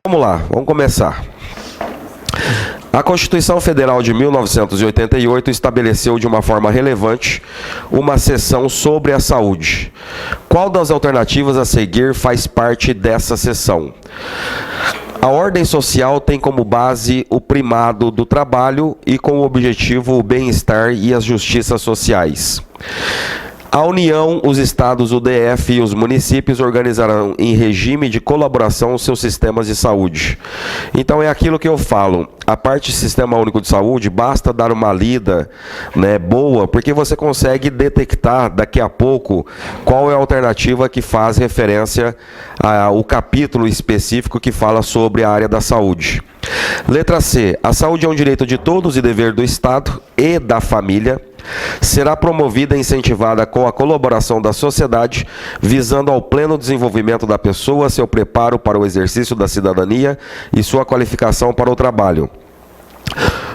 Vamos lá, vamos começar. A Constituição Federal de 1988 estabeleceu de uma forma relevante uma seção sobre a saúde. Qual das alternativas a seguir faz parte dessa seção? A ordem social tem como base o primado do trabalho e com o objetivo o bem-estar e as justiças sociais. A União, os estados, o DF e os municípios organizarão em regime de colaboração os seus sistemas de saúde. Então é aquilo que eu falo, a parte do Sistema Único de Saúde, basta dar uma lida, boa, porque você consegue detectar daqui a pouco qual é a alternativa que faz referência ao capítulo específico que fala sobre a área da saúde. Letra C. A saúde é um direito de todos e dever do Estado e da família. Será promovida e incentivada com a colaboração da sociedade, visando ao pleno desenvolvimento da pessoa, seu preparo para o exercício da cidadania e sua qualificação para o trabalho.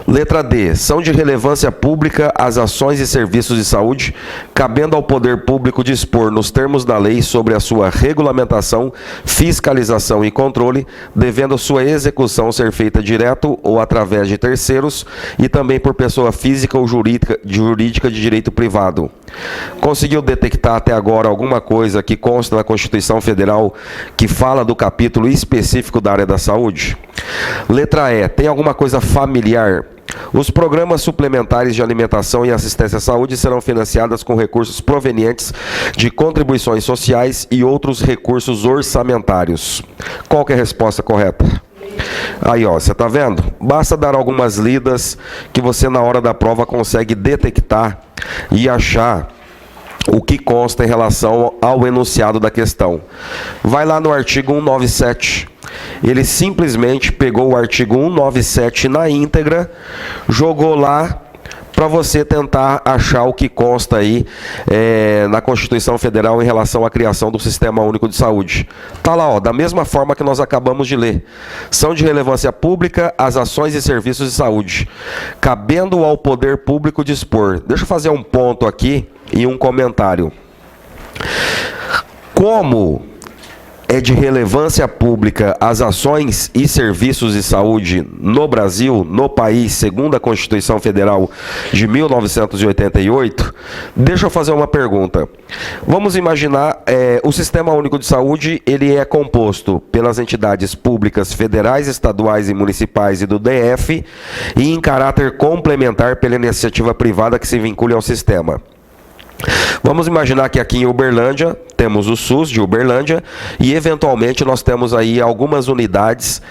Letra D. São de relevância pública as ações e serviços de saúde, cabendo ao poder público dispor, nos termos da lei, sobre a sua regulamentação, fiscalização e controle, devendo sua execução ser feita direto ou através de terceiros e também por pessoa física ou jurídica de direito privado. Conseguiu detectar até agora alguma coisa que consta na Constituição Federal que fala do capítulo específico da área da saúde? Letra E. Tem alguma coisa familiar? Os programas suplementares de alimentação e assistência à saúde serão financiados com recursos provenientes de contribuições sociais e outros recursos orçamentários. Qual que é a resposta correta? Aí, ó, você está vendo? Basta dar algumas lidas que você na hora da prova consegue detectar e achar o que consta em relação ao enunciado da questão. Vai lá no artigo 197. Ele simplesmente pegou o artigo 197 na íntegra, jogou lá para você tentar achar o que consta aí na Constituição Federal em relação à criação do Sistema Único de Saúde. Está lá, ó, da mesma forma que nós acabamos de ler. São de relevância pública as ações e serviços de saúde, cabendo ao poder público dispor. Deixa eu fazer um ponto aqui e um comentário. Como é de relevância pública as ações e serviços de saúde no Brasil, no país, segundo a Constituição Federal de 1988, deixa eu fazer uma pergunta. Vamos imaginar, o Sistema Único de Saúde, ele é composto pelas entidades públicas federais, estaduais e municipais e do DF, e em caráter complementar pela iniciativa privada que se vincule ao sistema. Vamos imaginar que aqui em Uberlândia temos o SUS de Uberlândia e eventualmente nós temos aí algumas unidades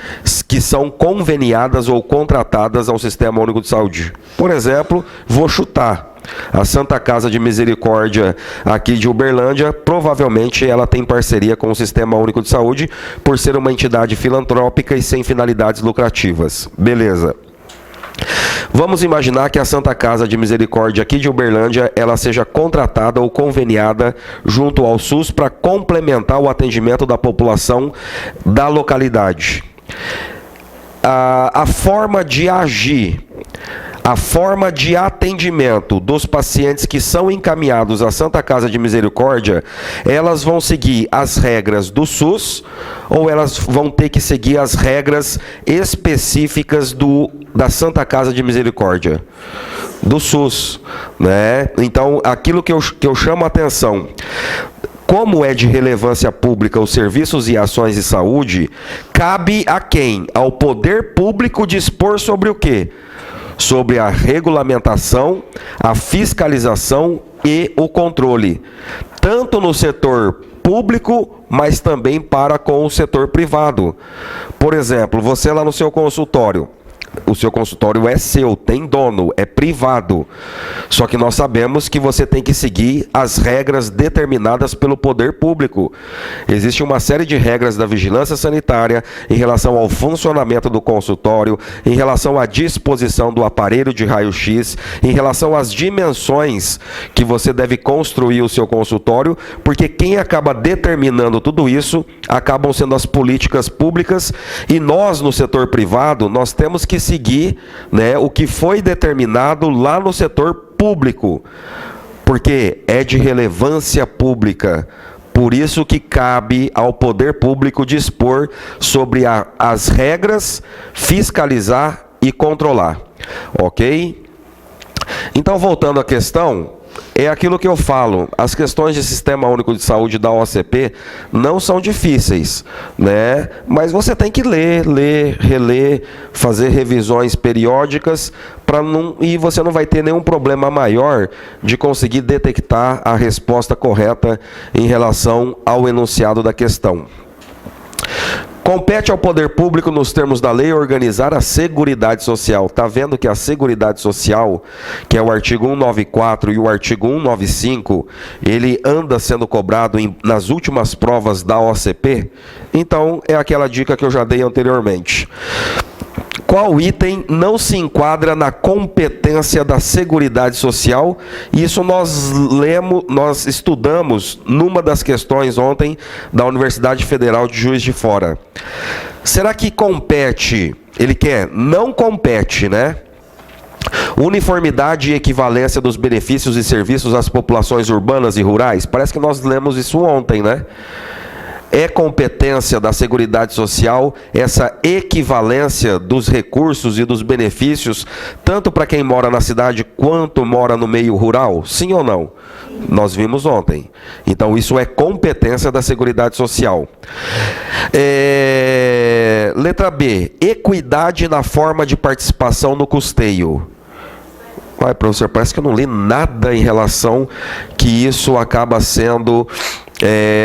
que são conveniadas ou contratadas ao Sistema Único de Saúde. Por exemplo, vou chutar. A Santa Casa de Misericórdia aqui de Uberlândia, provavelmente ela tem parceria com o Sistema Único de Saúde por ser uma entidade filantrópica e sem finalidades lucrativas. Beleza. Vamos imaginar que a Santa Casa de Misericórdia aqui de Uberlândia, ela seja contratada ou conveniada junto ao SUS para complementar o atendimento da população da localidade. A forma de agir, a forma de atendimento dos pacientes que são encaminhados à Santa Casa de Misericórdia, elas vão seguir as regras do SUS ou elas vão ter que seguir as regras específicas da Santa Casa de Misericórdia? Do SUS, né? Então, aquilo que eu chamo a atenção, como é de relevância pública os serviços e ações de saúde, cabe a quem? Ao poder público dispor sobre o quê? Sobre a regulamentação, a fiscalização e o controle, tanto no setor público, mas também para com o setor privado. Por exemplo, você lá no seu consultório, o seu consultório é seu, tem dono, é privado. Só que nós sabemos que você tem que seguir as regras determinadas pelo poder público. Existe uma série de regras da vigilância sanitária em relação ao funcionamento do consultório, em relação à disposição do aparelho de raio-x, em relação às dimensões que você deve construir o seu consultório, porque quem acaba determinando tudo isso acabam sendo as políticas públicas, e nós no setor privado, nós temos que seguir, né, o que foi determinado lá no setor público, porque é de relevância pública Por isso que cabe ao poder público dispor sobre as regras, fiscalizar e controlar. Ok? Então, voltando à questão, é aquilo que eu falo, as questões de Sistema Único de Saúde da OCP não são difíceis, né? Mas você tem que ler, reler, fazer revisões periódicas, e você não vai ter nenhum problema maior de conseguir detectar a resposta correta em relação ao enunciado da questão. Compete ao poder público, nos termos da lei, organizar a Seguridade Social. Está vendo que a Seguridade Social, que é o artigo 194 e o artigo 195, ele anda sendo cobrado nas últimas provas da OCP? Então, é aquela dica que eu já dei anteriormente. Qual item não se enquadra na competência da Seguridade Social? Isso nós estudamos numa das questões ontem da Universidade Federal de Juiz de Fora. Será que compete? Ele quer, não compete, né? Uniformidade e equivalência dos benefícios e serviços às populações urbanas e rurais? Parece que nós lemos isso ontem, né? É competência da Seguridade Social essa equivalência dos recursos e dos benefícios, tanto para quem mora na cidade quanto mora no meio rural? Sim ou não? Nós vimos ontem. Então, isso é competência da Seguridade Social. Letra B. Equidade na forma de participação no custeio. Vai, professor, parece que eu não li nada em relação que isso acaba sendo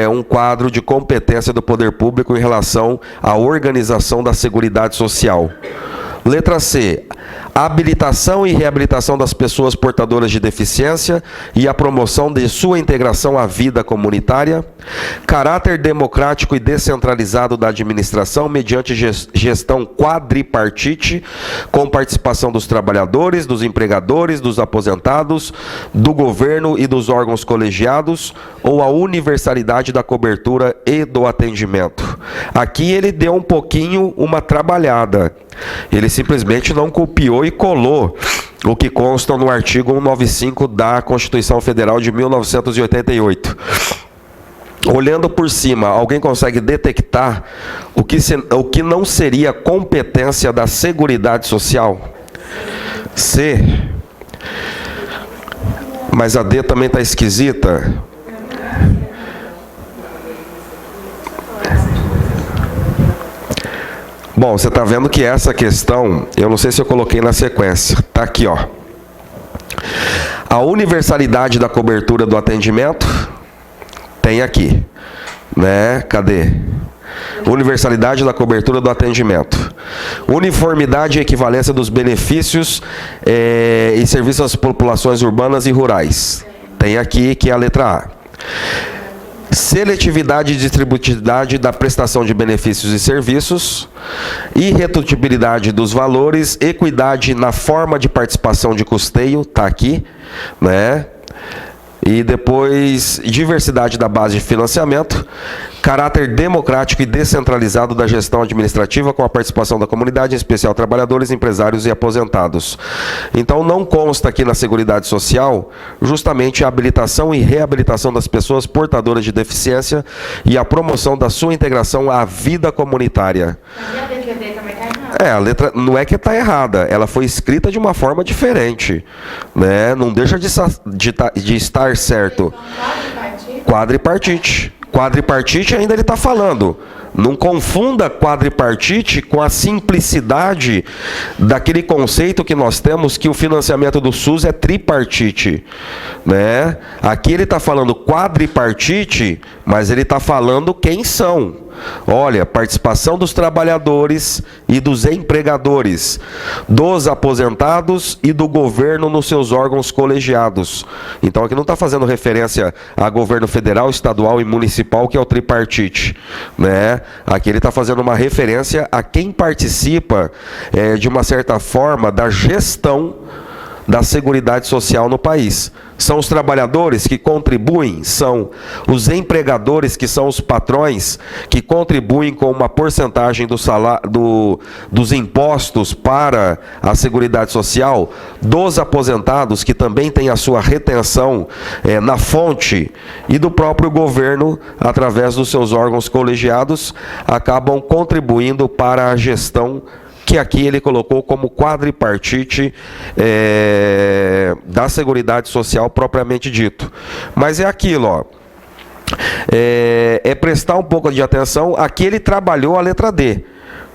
um quadro de competência do poder público em relação à organização da Seguridade Social. Letra C. Habilitação e reabilitação das pessoas portadoras de deficiência e a promoção de sua integração à vida comunitária. Caráter democrático e descentralizado da administração mediante gestão quadripartite, com participação dos trabalhadores, dos empregadores, dos aposentados, do governo e dos órgãos colegiados, ou a universalidade da cobertura e do atendimento. Aqui ele deu um pouquinho uma trabalhada. Ele simplesmente não copiou e colou o que consta no artigo 195 da Constituição Federal de 1988. Olhando por cima, alguém consegue detectar o que não seria competência da Seguridade Social? C. Mas a D também está esquisita. Bom, você está vendo que essa questão, eu não sei se eu coloquei na sequência, está aqui, ó. A universalidade da cobertura do atendimento, tem aqui, né? Cadê? Universalidade da cobertura do atendimento. Uniformidade e equivalência dos benefícios e serviços às populações urbanas e rurais. Tem aqui, que é a letra A. Seletividade e distributividade da prestação de benefícios e serviços, irredutibilidade dos valores, equidade na forma de participação de custeio, está aqui, né? E depois, diversidade da base de financiamento, caráter democrático e descentralizado da gestão administrativa com a participação da comunidade, em especial trabalhadores, empresários e aposentados. Então, não consta aqui na Seguridade Social justamente a habilitação e reabilitação das pessoas portadoras de deficiência e a promoção da sua integração à vida comunitária. Mas a letra D também está errada. A letra não é que está errada, ela foi escrita de uma forma diferente, né? Não deixa de estar certo. Quadripartite. Quadripartite ainda ele está falando. Não confunda quadripartite com a simplicidade daquele conceito que nós temos que o financiamento do SUS é tripartite, né? Aqui ele está falando quadripartite, mas ele está falando quem são. Olha, participação dos trabalhadores e dos empregadores, dos aposentados e do governo nos seus órgãos colegiados. Então aqui não está fazendo referência a governo federal, estadual e municipal, que é o tripartite, né? Aqui ele está fazendo uma referência a quem participa, de uma certa forma, da gestão da Seguridade Social no país. São os trabalhadores que contribuem, são os empregadores, que são os patrões, que contribuem com uma porcentagem do salário, dos impostos para a Seguridade Social, dos aposentados, que também têm a sua retenção na fonte, e do próprio governo, através dos seus órgãos colegiados, acabam contribuindo para a gestão que aqui ele colocou como quadripartite da Seguridade Social propriamente dito. Mas é aquilo, ó. É prestar um pouco de atenção. Aqui ele trabalhou a letra D.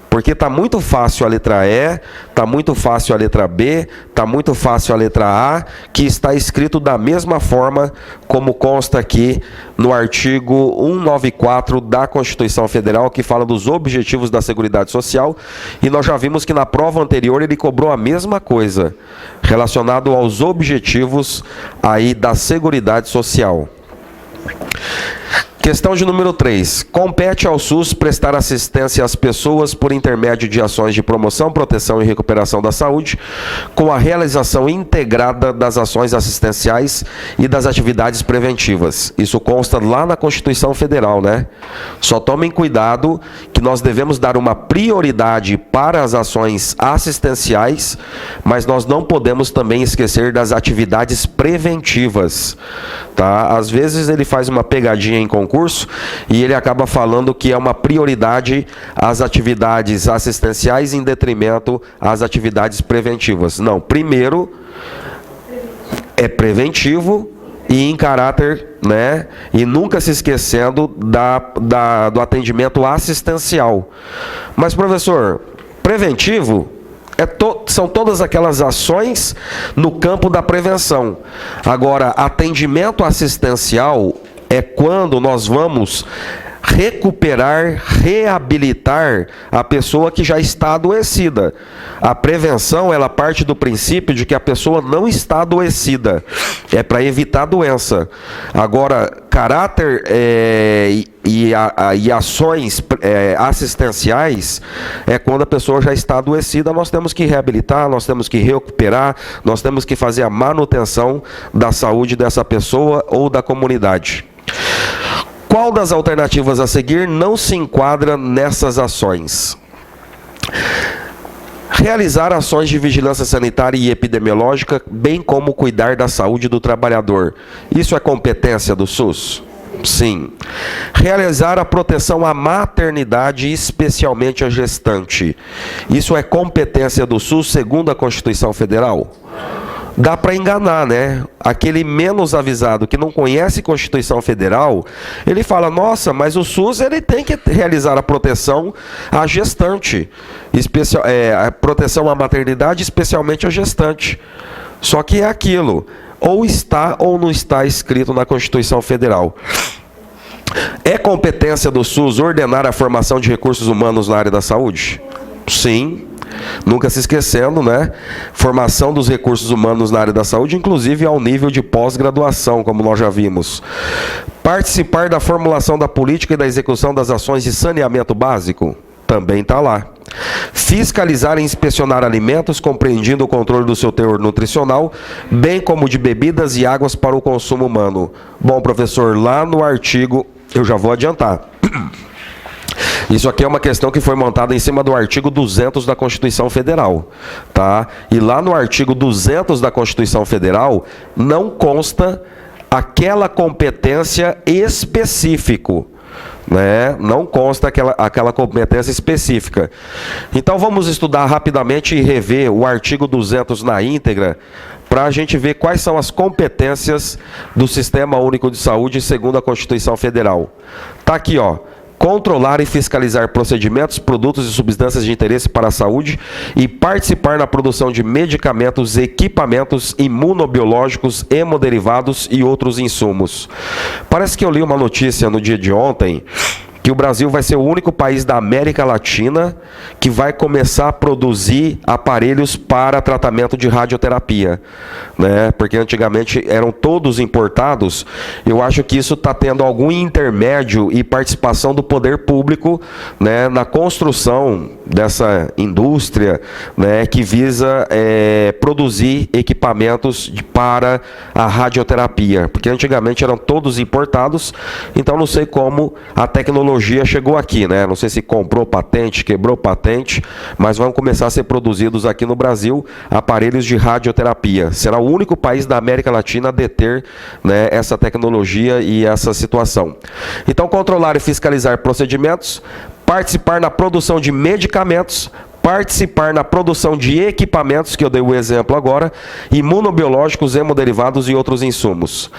Porque está muito fácil a letra E, está muito fácil a letra B, está muito fácil a letra A, que está escrito da mesma forma como consta aqui no artigo 194 da Constituição Federal, que fala dos objetivos da Seguridade Social, e nós já vimos que na prova anterior ele cobrou a mesma coisa, relacionado aos objetivos aí da Seguridade Social. Questão de número 3. Compete ao SUS prestar assistência às pessoas por intermédio de ações de promoção, proteção e recuperação da saúde, com a realização integrada das ações assistenciais e das atividades preventivas. Isso consta lá na Constituição Federal, né? Só tomem cuidado que nós devemos dar uma prioridade para as ações assistenciais, mas nós não podemos também esquecer das atividades preventivas, tá? Às vezes ele faz uma pegadinha em concurso e ele acaba falando que é uma prioridade as atividades assistenciais em detrimento às atividades preventivas. Não, primeiro é preventivo e em caráter, né, e nunca se esquecendo do atendimento assistencial. Mas, professor, preventivo são todas aquelas ações no campo da prevenção. Agora, atendimento assistencial é quando nós vamos recuperar, reabilitar a pessoa que já está adoecida. A prevenção, ela parte do princípio de que a pessoa não está adoecida. É para evitar a doença. Agora, caráter e ações assistenciais é quando a pessoa já está adoecida. Nós temos que reabilitar, nós temos que recuperar, nós temos que fazer a manutenção da saúde dessa pessoa ou da comunidade. Qual das alternativas a seguir não se enquadra nessas ações? Realizar ações de vigilância sanitária e epidemiológica, bem como cuidar da saúde do trabalhador. Isso é competência do SUS? Sim. Realizar a proteção à maternidade, especialmente à gestante. Isso é competência do SUS, segundo a Constituição Federal? Dá para enganar, né? Aquele menos avisado que não conhece Constituição Federal, ele fala, nossa, mas o SUS ele tem que realizar a proteção à gestante, a proteção à maternidade, especialmente à gestante. Só que é aquilo, ou está ou não está escrito na Constituição Federal. É competência do SUS ordenar a formação de recursos humanos na área da saúde? Sim. Nunca se esquecendo, né? Formação dos recursos humanos na área da saúde, inclusive ao nível de pós-graduação, como nós já vimos. Participar da formulação da política e da execução das ações de saneamento básico? Também está lá. Fiscalizar e inspecionar alimentos, compreendindo o controle do seu teor nutricional, bem como de bebidas e águas para o consumo humano. Bom, professor, lá no artigo, eu já vou adiantar. Isso aqui é uma questão que foi montada em cima do artigo 200 da Constituição Federal, tá? E lá no artigo 200 da Constituição Federal não consta aquela competência específica, né? Não consta aquela competência específica. Então vamos estudar rapidamente e rever o artigo 200 na íntegra, para a gente ver quais são as competências do Sistema Único de Saúde segundo a Constituição Federal. Tá aqui, ó. Controlar e fiscalizar procedimentos, produtos e substâncias de interesse para a saúde e participar na produção de medicamentos, equipamentos imunobiológicos, hemoderivados e outros insumos. Parece que eu li uma notícia no dia de ontem que o Brasil vai ser o único país da América Latina que vai começar a produzir aparelhos para tratamento de radioterapia, né? Porque antigamente eram todos importados. Eu acho que isso está tendo algum intermédio e participação do poder público, né, na construção dessa indústria, né, que visa produzir equipamentos para a radioterapia, porque antigamente eram todos importados. Então não sei como a tecnologia chegou aqui, né? Não sei se comprou patente, quebrou patente, mas vão começar a ser produzidos aqui no Brasil aparelhos de radioterapia. Será o único país da América Latina a deter, né, essa tecnologia e essa situação. Então, controlar e fiscalizar procedimentos, participar na produção de medicamentos, participar na produção de equipamentos, que eu dei o exemplo agora, imunobiológicos, hemoderivados e outros insumos.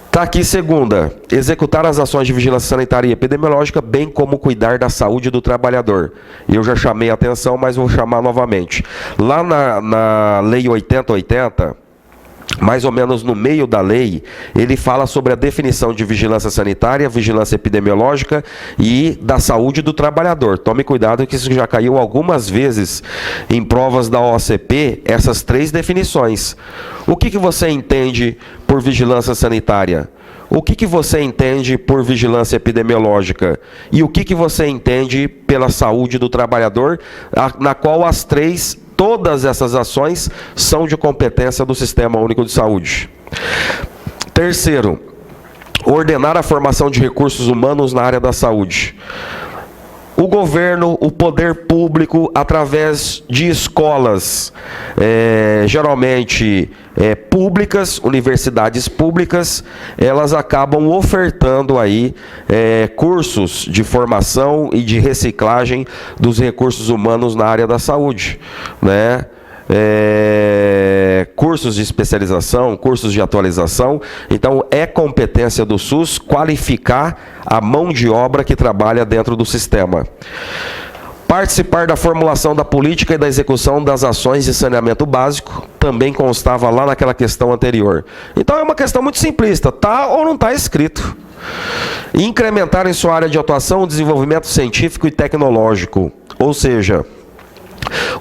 Está aqui segunda, executar as ações de vigilância sanitária e epidemiológica, bem como cuidar da saúde do trabalhador. Eu já chamei a atenção, mas vou chamar novamente. Lá na Lei 8080, mais ou menos no meio da lei, ele fala sobre a definição de vigilância sanitária, vigilância epidemiológica e da saúde do trabalhador. Tome cuidado que isso já caiu algumas vezes em provas da OCP, essas três definições. O que você entende por vigilância sanitária? O que você entende por vigilância epidemiológica? E o que você entende pela saúde do trabalhador, na qual as três, todas essas ações são de competência do Sistema Único de Saúde. Terceiro, ordenar a formação de recursos humanos na área da saúde. O governo, o poder público, através de escolas, geralmente públicas, universidades públicas, elas acabam ofertando aí cursos de formação e de reciclagem dos recursos humanos na área da saúde, né? Cursos de especialização, cursos de atualização. Então é competência do SUS qualificar a mão de obra que trabalha dentro do sistema. Participar da formulação da política e da execução das ações de saneamento básico, também constava lá naquela questão anterior. Então é uma questão muito simplista, tá ou não está escrito. Incrementar em sua área de atuação o desenvolvimento científico e tecnológico, ou seja,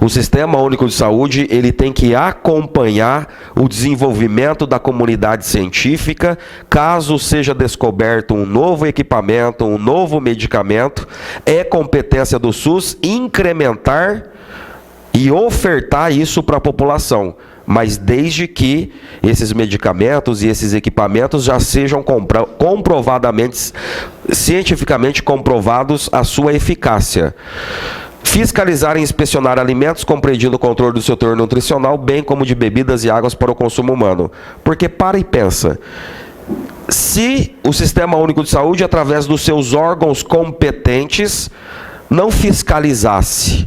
o Sistema Único de Saúde, ele tem que acompanhar o desenvolvimento da comunidade científica, caso seja descoberto um novo equipamento, um novo medicamento, é competência do SUS incrementar e ofertar isso para a população, mas desde que esses medicamentos e esses equipamentos já sejam comprovadamente, cientificamente comprovados a sua eficácia. Fiscalizar e inspecionar alimentos, compreendido o controle do seu teor nutricional, bem como de bebidas e águas para o consumo humano. Porque para e pensa, se o Sistema Único de Saúde, através dos seus órgãos competentes, não fiscalizasse,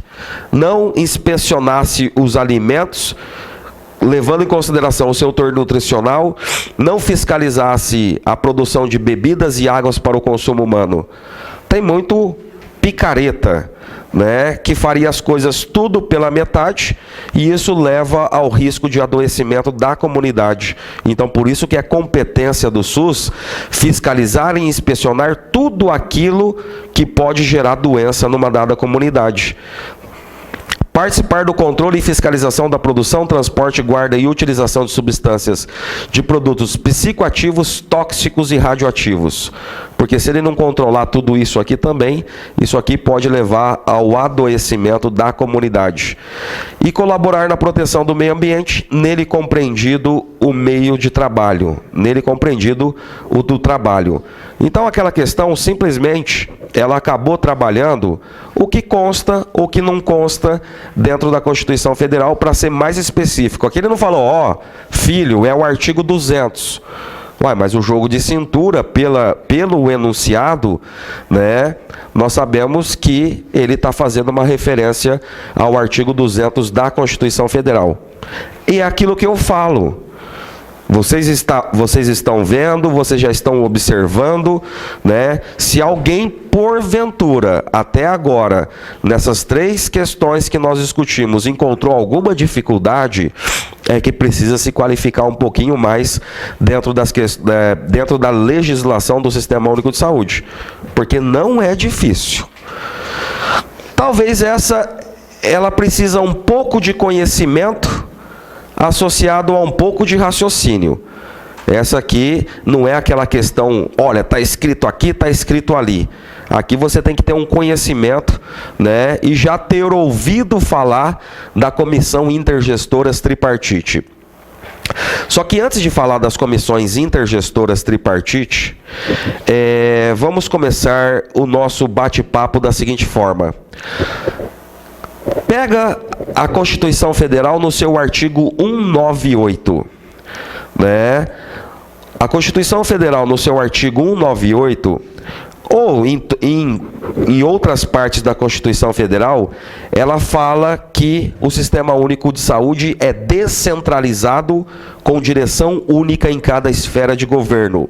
não inspecionasse os alimentos, levando em consideração o seu teor nutricional, não fiscalizasse a produção de bebidas e águas para o consumo humano, tem muito picareta, né, que faria as coisas tudo pela metade, e isso leva ao risco de adoecimento da comunidade. Então, por isso que é competência do SUS fiscalizar e inspecionar tudo aquilo que pode gerar doença numa dada comunidade. Participar do controle e fiscalização da produção, transporte, guarda e utilização de substâncias de produtos psicoativos, tóxicos e radioativos. Porque se ele não controlar tudo isso aqui também, isso aqui pode levar ao adoecimento da comunidade. E colaborar na proteção do meio ambiente, nele compreendido o meio de trabalho, nele compreendido o do trabalho. Então aquela questão, simplesmente, ela acabou trabalhando o que consta, o que não consta dentro da Constituição Federal, para ser mais específico. Aqui ele não falou, ó, filho, é o artigo 200. Ué, mas o jogo de cintura, pelo enunciado, né, nós sabemos que ele está fazendo uma referência ao artigo 200 da Constituição Federal. E é aquilo que eu falo. Vocês estão vendo, vocês já estão observando, né? Se alguém, porventura, até agora, nessas 3 questões que nós discutimos, encontrou alguma dificuldade, é que precisa se qualificar um pouquinho mais dentro da legislação do Sistema Único de Saúde, porque não é difícil. Talvez ela precisa um pouco de conhecimento associado a um pouco de raciocínio. Essa aqui não é aquela questão, olha, está escrito aqui, está escrito ali. Aqui você tem que ter um conhecimento, né, e já ter ouvido falar da Comissão Intergestoras Tripartite. Só que antes de falar das comissões intergestoras tripartite, vamos começar o nosso bate-papo da seguinte forma. Pega a Constituição Federal no seu artigo 198, né? A Constituição Federal no seu artigo 198, ou em outras partes da Constituição Federal, ela fala que o Sistema Único de Saúde é descentralizado com direção única em cada esfera de governo.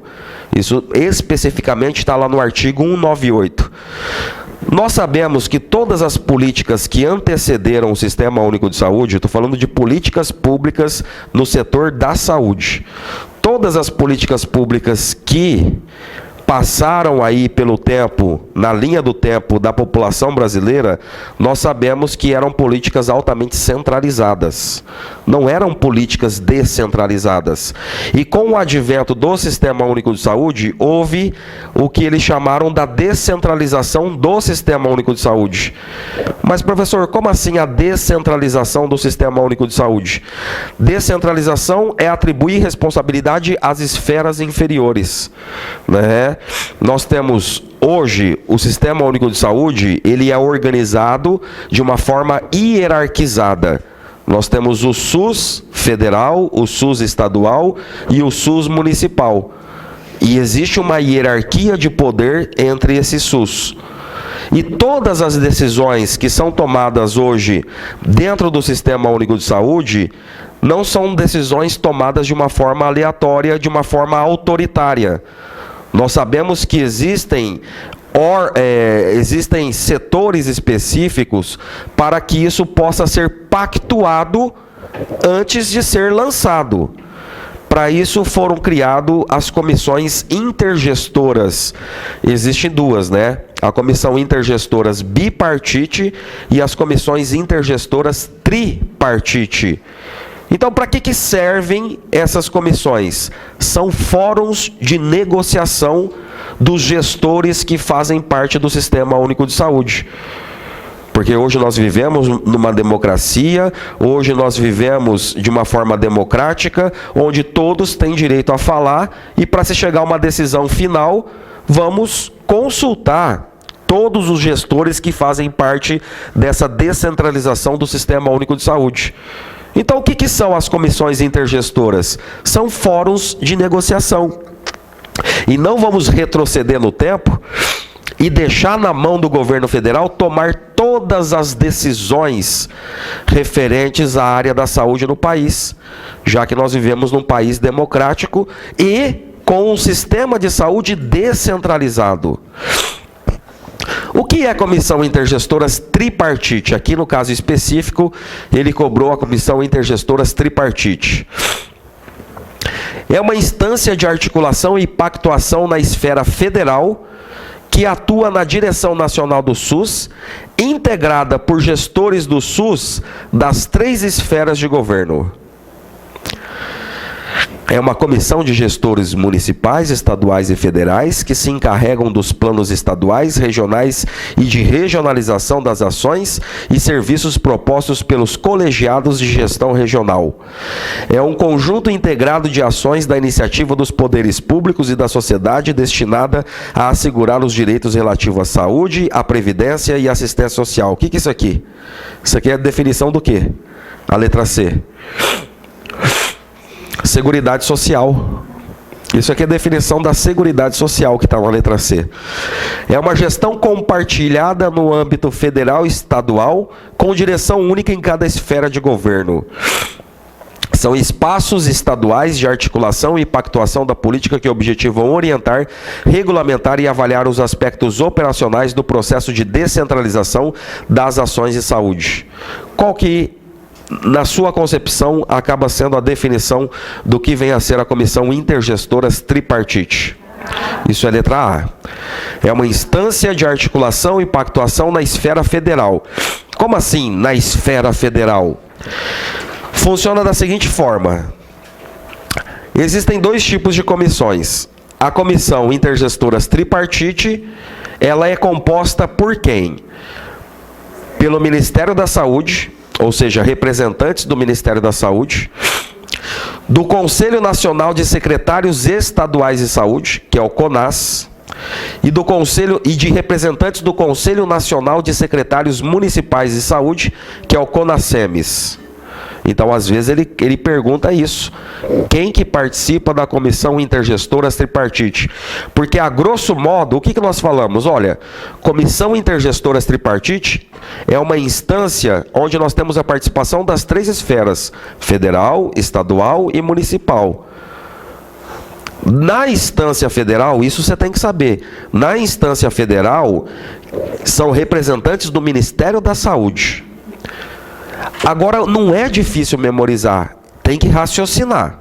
Isso especificamente está lá no artigo 198. Nós sabemos que todas as políticas que antecederam o Sistema Único de Saúde, estou falando de políticas públicas no setor da saúde, todas as políticas públicas que passaram aí pelo tempo, na linha do tempo da população brasileira, nós sabemos que eram políticas altamente centralizadas. Não eram políticas descentralizadas. E com o advento do Sistema Único de Saúde, houve o que eles chamaram da descentralização do Sistema Único de Saúde. Mas, professor, como assim a descentralização do Sistema Único de Saúde? Descentralização é atribuir responsabilidade às esferas inferiores, né? Nós temos hoje o Sistema Único de Saúde, ele é organizado de uma forma hierarquizada. Nós temos o SUS federal, o SUS estadual e o SUS municipal. E existe uma hierarquia de poder entre esses SUS. E todas as decisões que são tomadas hoje dentro do Sistema Único de Saúde não são decisões tomadas de uma forma aleatória, de uma forma autoritária. Nós sabemos que existem setores específicos para que isso possa ser pactuado antes de ser lançado. Para isso foram criadas as comissões intergestoras. Existem 2, né? A comissão intergestoras bipartite e as comissões intergestoras tripartite. Então, para que servem essas comissões? São fóruns de negociação dos gestores que fazem parte do Sistema Único de Saúde. Porque hoje nós vivemos numa democracia, hoje nós vivemos de uma forma democrática, onde todos têm direito a falar, e para se chegar a uma decisão final, vamos consultar todos os gestores que fazem parte dessa descentralização do Sistema Único de Saúde. Então, o que são as comissões intergestoras? São fóruns de negociação. E não vamos retroceder no tempo e deixar na mão do governo federal tomar todas as decisões referentes à área da saúde no país, já que nós vivemos num país democrático e com um sistema de saúde descentralizado. O que é a Comissão Intergestoras Tripartite? Aqui no caso específico, ele cobrou a Comissão Intergestoras Tripartite. É uma instância de articulação e pactuação na esfera federal que atua na direção nacional do SUS, integrada por gestores do SUS das 3 esferas de governo. É uma comissão de gestores municipais, estaduais e federais que se encarregam dos planos estaduais, regionais e de regionalização das ações e serviços propostos pelos colegiados de gestão regional. É um conjunto integrado de ações da iniciativa dos poderes públicos e da sociedade destinada a assegurar os direitos relativos à saúde, à previdência e assistência social. O que é isso aqui? Isso aqui é a definição do quê? A letra C. Seguridade Social. Isso aqui é a definição da Seguridade Social que está na letra C. É uma gestão compartilhada no âmbito federal e estadual, com direção única em cada esfera de governo. São espaços estaduais de articulação e pactuação da política que objetivam orientar, regulamentar e avaliar os aspectos operacionais do processo de descentralização das ações de saúde. Qual que, na sua concepção, acaba sendo a definição do que vem a ser a Comissão Intergestoras Tripartite? Isso é letra A. É uma instância de articulação e pactuação na esfera federal. Como assim, na esfera federal? Funciona da seguinte forma. Existem dois tipos de comissões. A Comissão Intergestoras Tripartite, ela é composta por quem? Pelo Ministério da Saúde, ou seja, representantes do Ministério da Saúde, do Conselho Nacional de Secretários Estaduais de Saúde, que é o CONAS, e do Conselho e de representantes do Conselho Nacional de Secretários Municipais de Saúde, que é o CONASEMES. Então, às vezes, ele pergunta isso. Quem que participa da Comissão Intergestoras Tripartite? Porque, a grosso modo, o que nós falamos? Olha, Comissão Intergestoras Tripartite é uma instância onde nós temos a participação das três esferas: federal, estadual e municipal. Na instância federal, isso você tem que saber, na instância federal, são representantes do Ministério da Saúde. Agora, não é difícil memorizar, tem que raciocinar.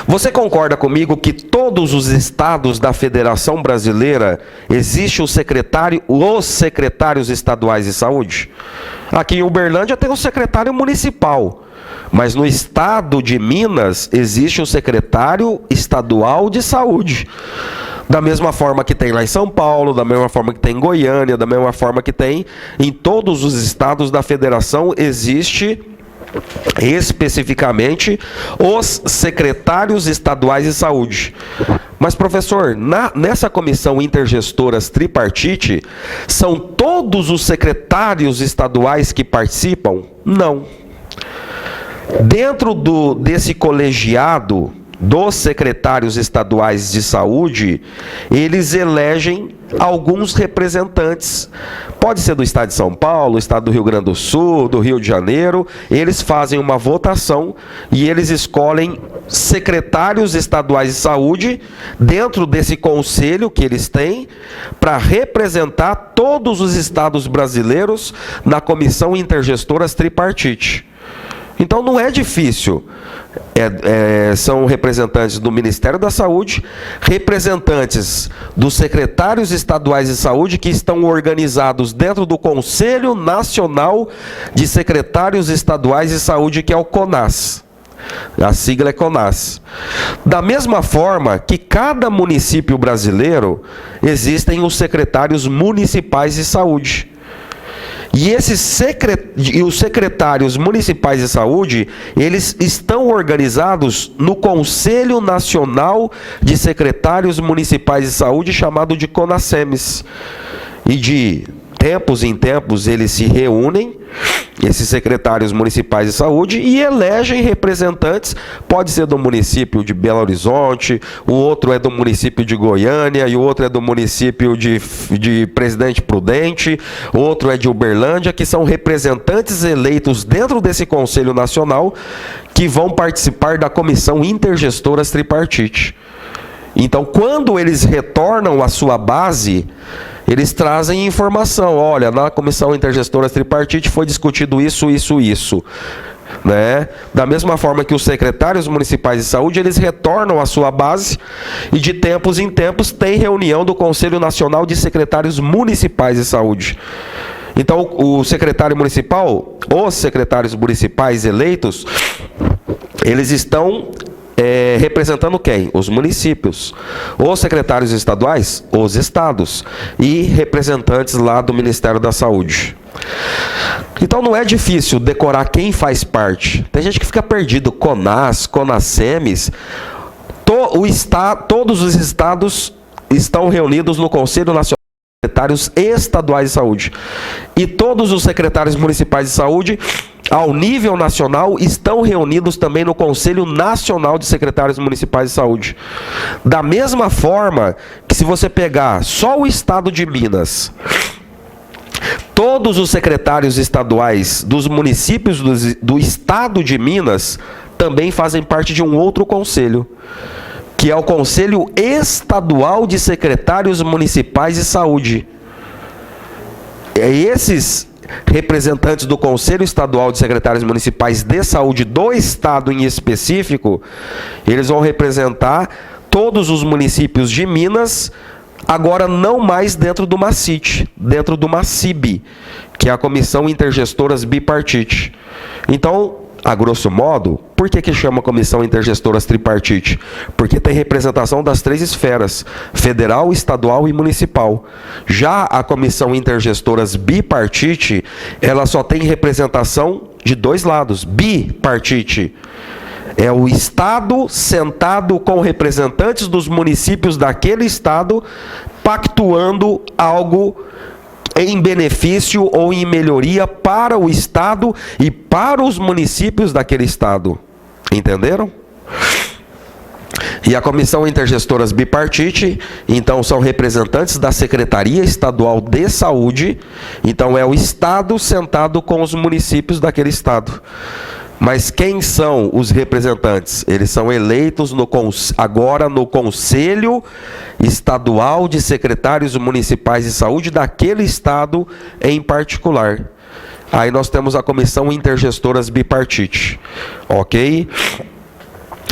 Você concorda comigo que todos os estados da Federação Brasileira existe os secretários estaduais de saúde? Aqui em Uberlândia tem o secretário municipal, mas no estado de Minas existe o secretário estadual de saúde. Da mesma forma que tem lá em São Paulo, da mesma forma que tem em Goiânia, da mesma forma que tem em todos os estados da federação, existe especificamente os secretários estaduais de saúde. Mas, professor, nessa Comissão Intergestoras Tripartite, são todos os secretários estaduais que participam? Não. Dentro desse colegiado dos secretários estaduais de saúde, eles elegem alguns representantes. Pode ser do estado de São Paulo, estado do Rio Grande do Sul, do Rio de Janeiro. Eles fazem uma votação e eles escolhem secretários estaduais de saúde dentro desse conselho que eles têm para representar todos os estados brasileiros na Comissão Intergestoras Tripartite. Então não é difícil. São representantes do Ministério da Saúde, representantes dos secretários estaduais de saúde que estão organizados dentro do Conselho Nacional de Secretários Estaduais de Saúde, que é o CONAS. A sigla é CONAS. Da mesma forma que cada município brasileiro existem os secretários municipais de saúde. E os secretários municipais de saúde, eles estão organizados no Conselho Nacional de Secretários Municipais de Saúde, chamado de CONASEMES. E de tempos em tempos eles se reúnem, esses secretários municipais de saúde, e elegem representantes. Pode ser do município de Belo Horizonte, o outro é do município de Goiânia, e o outro é do município de Presidente Prudente, outro é de Uberlândia, que são representantes eleitos dentro desse Conselho Nacional, que vão participar da Comissão Intergestoras Tripartite. Então, quando eles retornam à sua base, eles trazem informação. Olha, na Comissão Intergestoras Tripartite foi discutido isso, isso, isso. Né? Da mesma forma que os secretários municipais de saúde, eles retornam à sua base e de tempos em tempos tem reunião do Conselho Nacional de Secretários Municipais de Saúde. Então, o secretário municipal, os secretários municipais eleitos, eles estão representando quem? Os municípios. Os secretários estaduais? Os estados. E representantes lá do Ministério da Saúde. Então não é difícil decorar quem faz parte. Tem gente que fica perdido. CONAS, CONASEMES. Todos os estados estão reunidos no Conselho Nacional de Secretários Estaduais de Saúde. E todos os secretários municipais de saúde, ao nível nacional, estão reunidos também no Conselho Nacional de Secretários Municipais de Saúde. Da mesma forma que, se você pegar só o estado de Minas, Todos os secretários estaduais dos municípios do estado de Minas também fazem parte de um outro conselho, que é o Conselho Estadual de Secretários Municipais de Saúde. Esses representantes do Conselho Estadual de Secretários Municipais de Saúde do estado em específico, eles vão representar todos os municípios de Minas, agora não mais dentro do MACIT, dentro do MACIB, que é a Comissão Intergestoras Bipartite. Então, a grosso modo, por que chama Comissão Intergestoras Tripartite? Porque tem representação das três esferas, federal, estadual e municipal. Já a Comissão Intergestoras Bipartite, ela só tem representação de dois lados, bipartite. É o Estado sentado com representantes dos municípios daquele Estado, pactuando algo em benefício ou em melhoria para o Estado e para os municípios daquele Estado. Entenderam? E a Comissão Intergestoras Bipartite, então, são representantes da Secretaria Estadual de Saúde, então é o Estado sentado com os municípios daquele Estado. Mas quem são os representantes? Eles são eleitos agora no Conselho Estadual de Secretários Municipais de Saúde daquele estado em particular. Aí nós temos a Comissão Intergestoras Bipartite. Ok?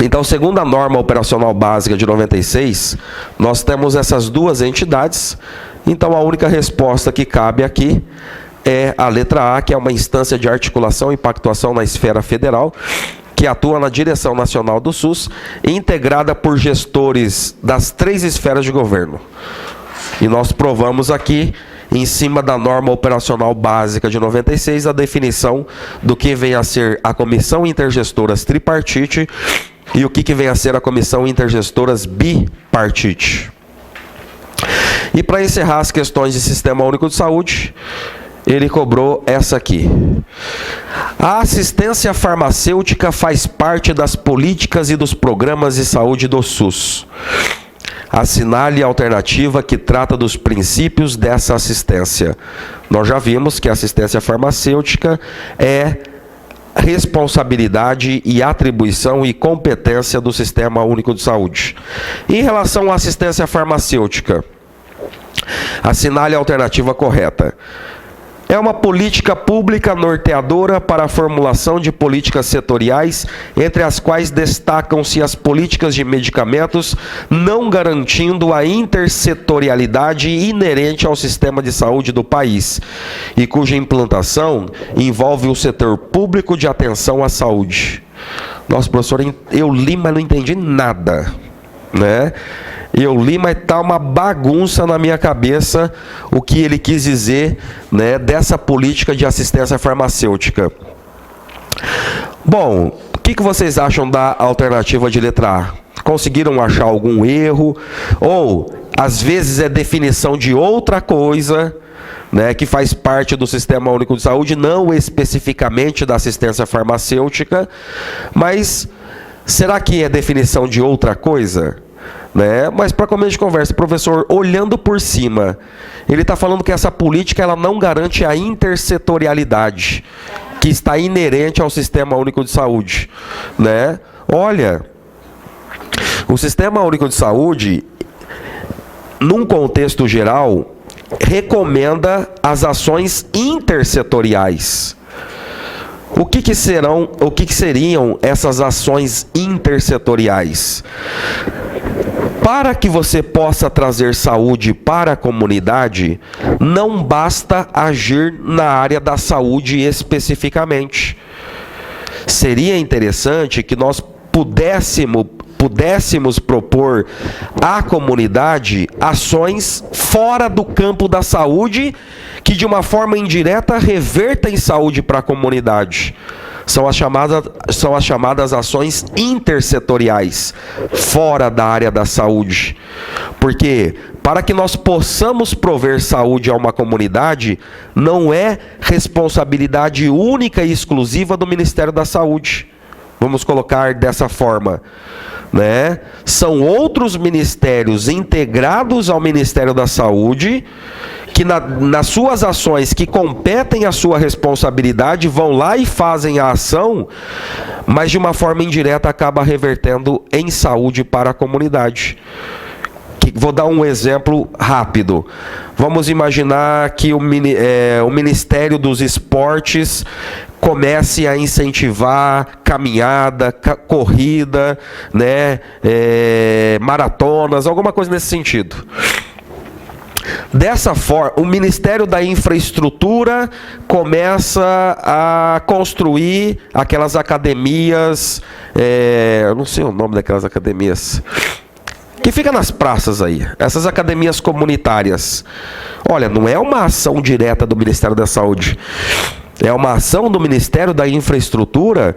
Então, segundo a norma operacional básica de 96, nós temos essas duas entidades. Então, a única resposta que cabe aqui é a letra A, que é uma instância de articulação e pactuação na esfera federal, que atua na Direção Nacional do SUS, integrada por gestores das três esferas de governo. E nós provamos aqui, em cima da norma operacional básica de 96, a definição do que vem a ser a Comissão Intergestoras Tripartite e o que vem a ser a Comissão Intergestoras Bipartite. E para encerrar as questões de Sistema Único de Saúde, ele cobrou essa aqui. A assistência farmacêutica faz parte das políticas e dos programas de saúde do SUS. Assinale a alternativa que trata dos princípios dessa assistência. Nós já vimos que a assistência farmacêutica é responsabilidade e atribuição e competência do Sistema Único de Saúde. Em relação à assistência farmacêutica, assinale a alternativa correta. É uma política pública norteadora para a formulação de políticas setoriais, entre as quais destacam-se as políticas de medicamentos, não garantindo a intersetorialidade inerente ao sistema de saúde do país, e cuja implantação envolve o setor público de atenção à saúde. Nossa, professor, eu li, mas não entendi nada, né? Eu li, mas está uma bagunça na minha cabeça o que ele quis dizer, né, dessa política de assistência farmacêutica. Bom, o que vocês acham da alternativa de letra A? Conseguiram achar algum erro? Ou, às vezes, é definição de outra coisa, né, que faz parte do Sistema Único de Saúde, não especificamente da assistência farmacêutica, mas será que é definição de outra coisa? Né? Mas para começo de conversa, professor, olhando por cima, ele está falando que essa política ela não garante a intersetorialidade que está inerente ao Sistema Único de Saúde, né? Olha, o Sistema Único de Saúde, num contexto geral, recomenda as ações intersetoriais. O que seriam essas ações intersetoriais? Para que você possa trazer saúde para a comunidade, não basta agir na área da saúde especificamente. Seria interessante que nós pudéssemos propor à comunidade ações fora do campo da saúde, que de uma forma indireta reverta em saúde para a comunidade. São as chamadas ações intersetoriais, fora da área da saúde. Porque, para que nós possamos prover saúde a uma comunidade, não é responsabilidade única e exclusiva do Ministério da Saúde. Vamos colocar dessa forma. né? São outros ministérios integrados ao Ministério da Saúde que nas suas ações que competem à sua responsabilidade vão lá e fazem a ação, mas de uma forma indireta acaba revertendo em saúde para a comunidade. Vou dar um exemplo rápido. Vamos imaginar que o Ministério dos Esportes comece a incentivar caminhada, corrida, né, maratonas, alguma coisa nesse sentido. Dessa forma, o Ministério da Infraestrutura começa a construir aquelas academias, eu não sei o nome daquelas academias, que fica nas praças aí, essas academias comunitárias. Olha, não é uma ação direta do Ministério da Saúde, é uma ação do Ministério da Infraestrutura,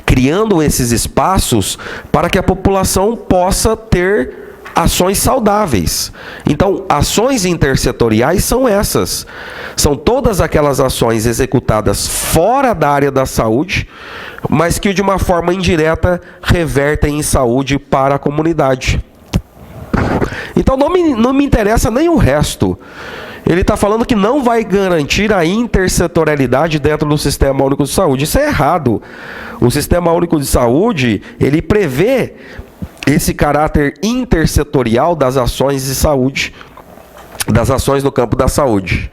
criando esses espaços para que a população possa ter ações saudáveis. Então, ações intersetoriais são essas. São todas aquelas ações executadas fora da área da saúde, mas que de uma forma indireta revertem em saúde para a comunidade. Então, não me interessa nem o resto. Ele está falando que não vai garantir a intersetorialidade dentro do Sistema Único de Saúde. Isso é errado. O Sistema Único de Saúde, ele prevê esse caráter intersetorial das ações de saúde, das ações no campo da saúde.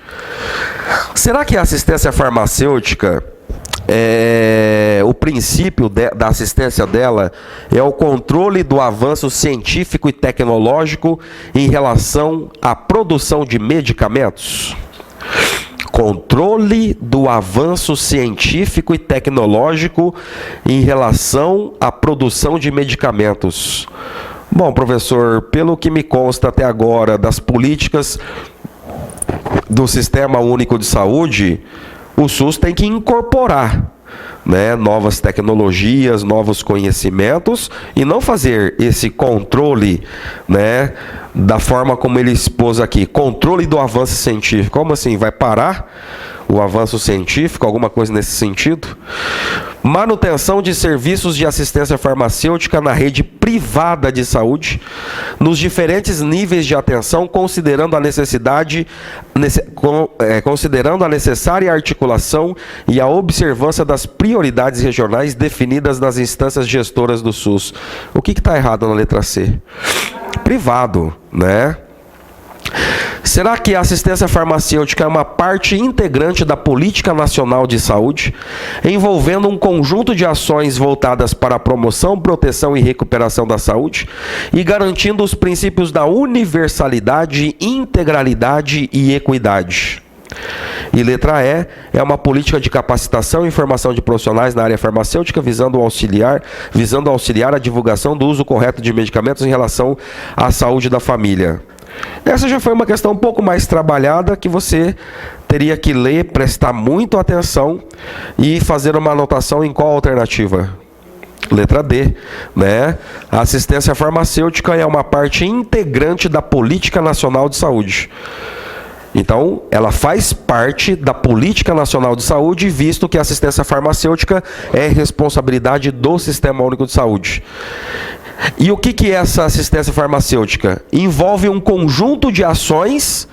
Será que a assistência farmacêutica, o princípio da assistência dela é o controle do avanço científico e tecnológico em relação à produção de medicamentos? Controle do avanço científico e tecnológico em relação à produção de medicamentos. Bom, professor, pelo que me consta até agora das políticas do Sistema Único de Saúde, o SUS tem que incorporar, né, novas tecnologias, novos conhecimentos e não fazer esse controle, né, da forma como ele expôs aqui, controle do avanço científico. Como assim? Vai parar o avanço científico? Alguma coisa nesse sentido? Manutenção de serviços de assistência farmacêutica na rede privada de saúde, nos diferentes níveis de atenção, considerando a necessária articulação e a observância das prioridades regionais definidas nas instâncias gestoras do SUS. O que está errado na letra C? Privado, né? Será que a assistência farmacêutica é uma parte integrante da Política Nacional de Saúde, envolvendo um conjunto de ações voltadas para a promoção, proteção e recuperação da saúde e garantindo os princípios da universalidade, integralidade e equidade? E letra E é uma política de capacitação e formação de profissionais na área farmacêutica visando auxiliar a divulgação do uso correto de medicamentos em relação à saúde da família. Essa já foi uma questão um pouco mais trabalhada que você teria que ler, prestar muito atenção e fazer uma anotação em qual alternativa? Letra D, né? A assistência farmacêutica é uma parte integrante da Política Nacional de Saúde. Então, ela faz parte da Política Nacional de Saúde, visto que a assistência farmacêutica é responsabilidade do Sistema Único de Saúde. E o que é essa assistência farmacêutica? Envolve um conjunto de ações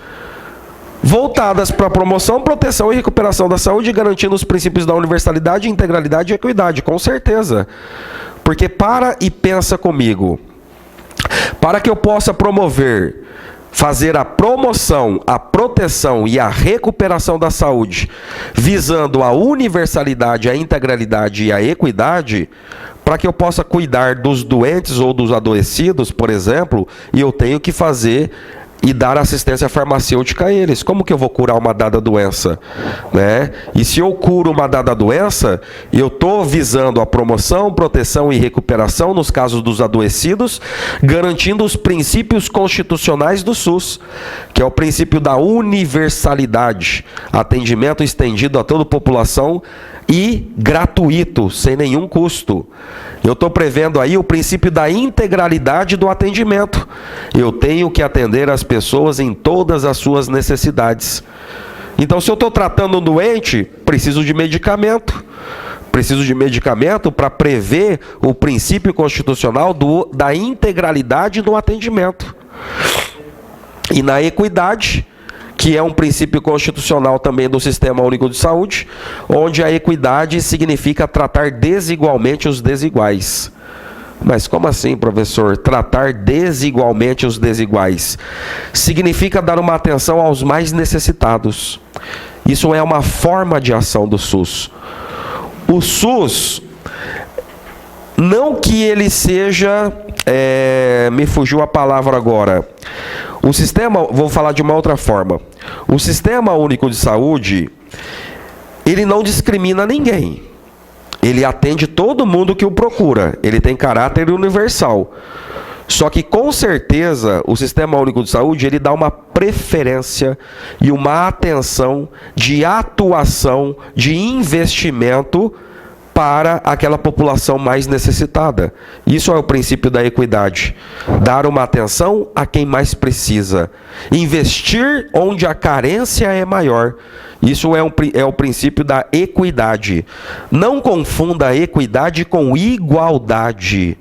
voltadas para a promoção, proteção e recuperação da saúde, garantindo os princípios da universalidade, integralidade e equidade, com certeza. Porque para e pensa comigo, para que eu possa fazer a promoção, a proteção e a recuperação da saúde, visando a universalidade, a integralidade e a equidade, para que eu possa cuidar dos doentes ou dos adoecidos, por exemplo, e eu tenho que fazer e dar assistência farmacêutica a eles. Como que eu vou curar uma dada doença? Né? E se eu curo uma dada doença, eu estou visando a promoção, proteção e recuperação nos casos dos adoecidos, garantindo os princípios constitucionais do SUS, que é o princípio da universalidade, atendimento estendido a toda a população e gratuito, sem nenhum custo. Eu estou prevendo aí o princípio da integralidade do atendimento. Eu tenho que atender as pessoas em todas as suas necessidades. Então, se eu estou tratando um doente, preciso de medicamento. preciso de medicamento para prever o princípio constitucional da integralidade no atendimento. E na equidade, que é um princípio constitucional também do Sistema Único de Saúde, onde a equidade significa tratar desigualmente os desiguais. Mas como assim, professor? Tratar desigualmente os desiguais significa dar uma atenção aos mais necessitados. Isso é uma forma de ação do SUS. O SUS, não que ele seja, me fugiu a palavra agora. O sistema, vou falar de uma outra forma. O Sistema Único de Saúde, ele não discrimina ninguém. Ele atende todo mundo que o procura. Ele tem caráter universal. Só que, com certeza, o Sistema Único de Saúde, ele dá uma preferência e uma atenção de atuação, de investimento para aquela população mais necessitada. Isso é o princípio da equidade. Dar uma atenção a quem mais precisa. Investir onde a carência é maior. Isso é o princípio da equidade. Não confunda a equidade com igualdade.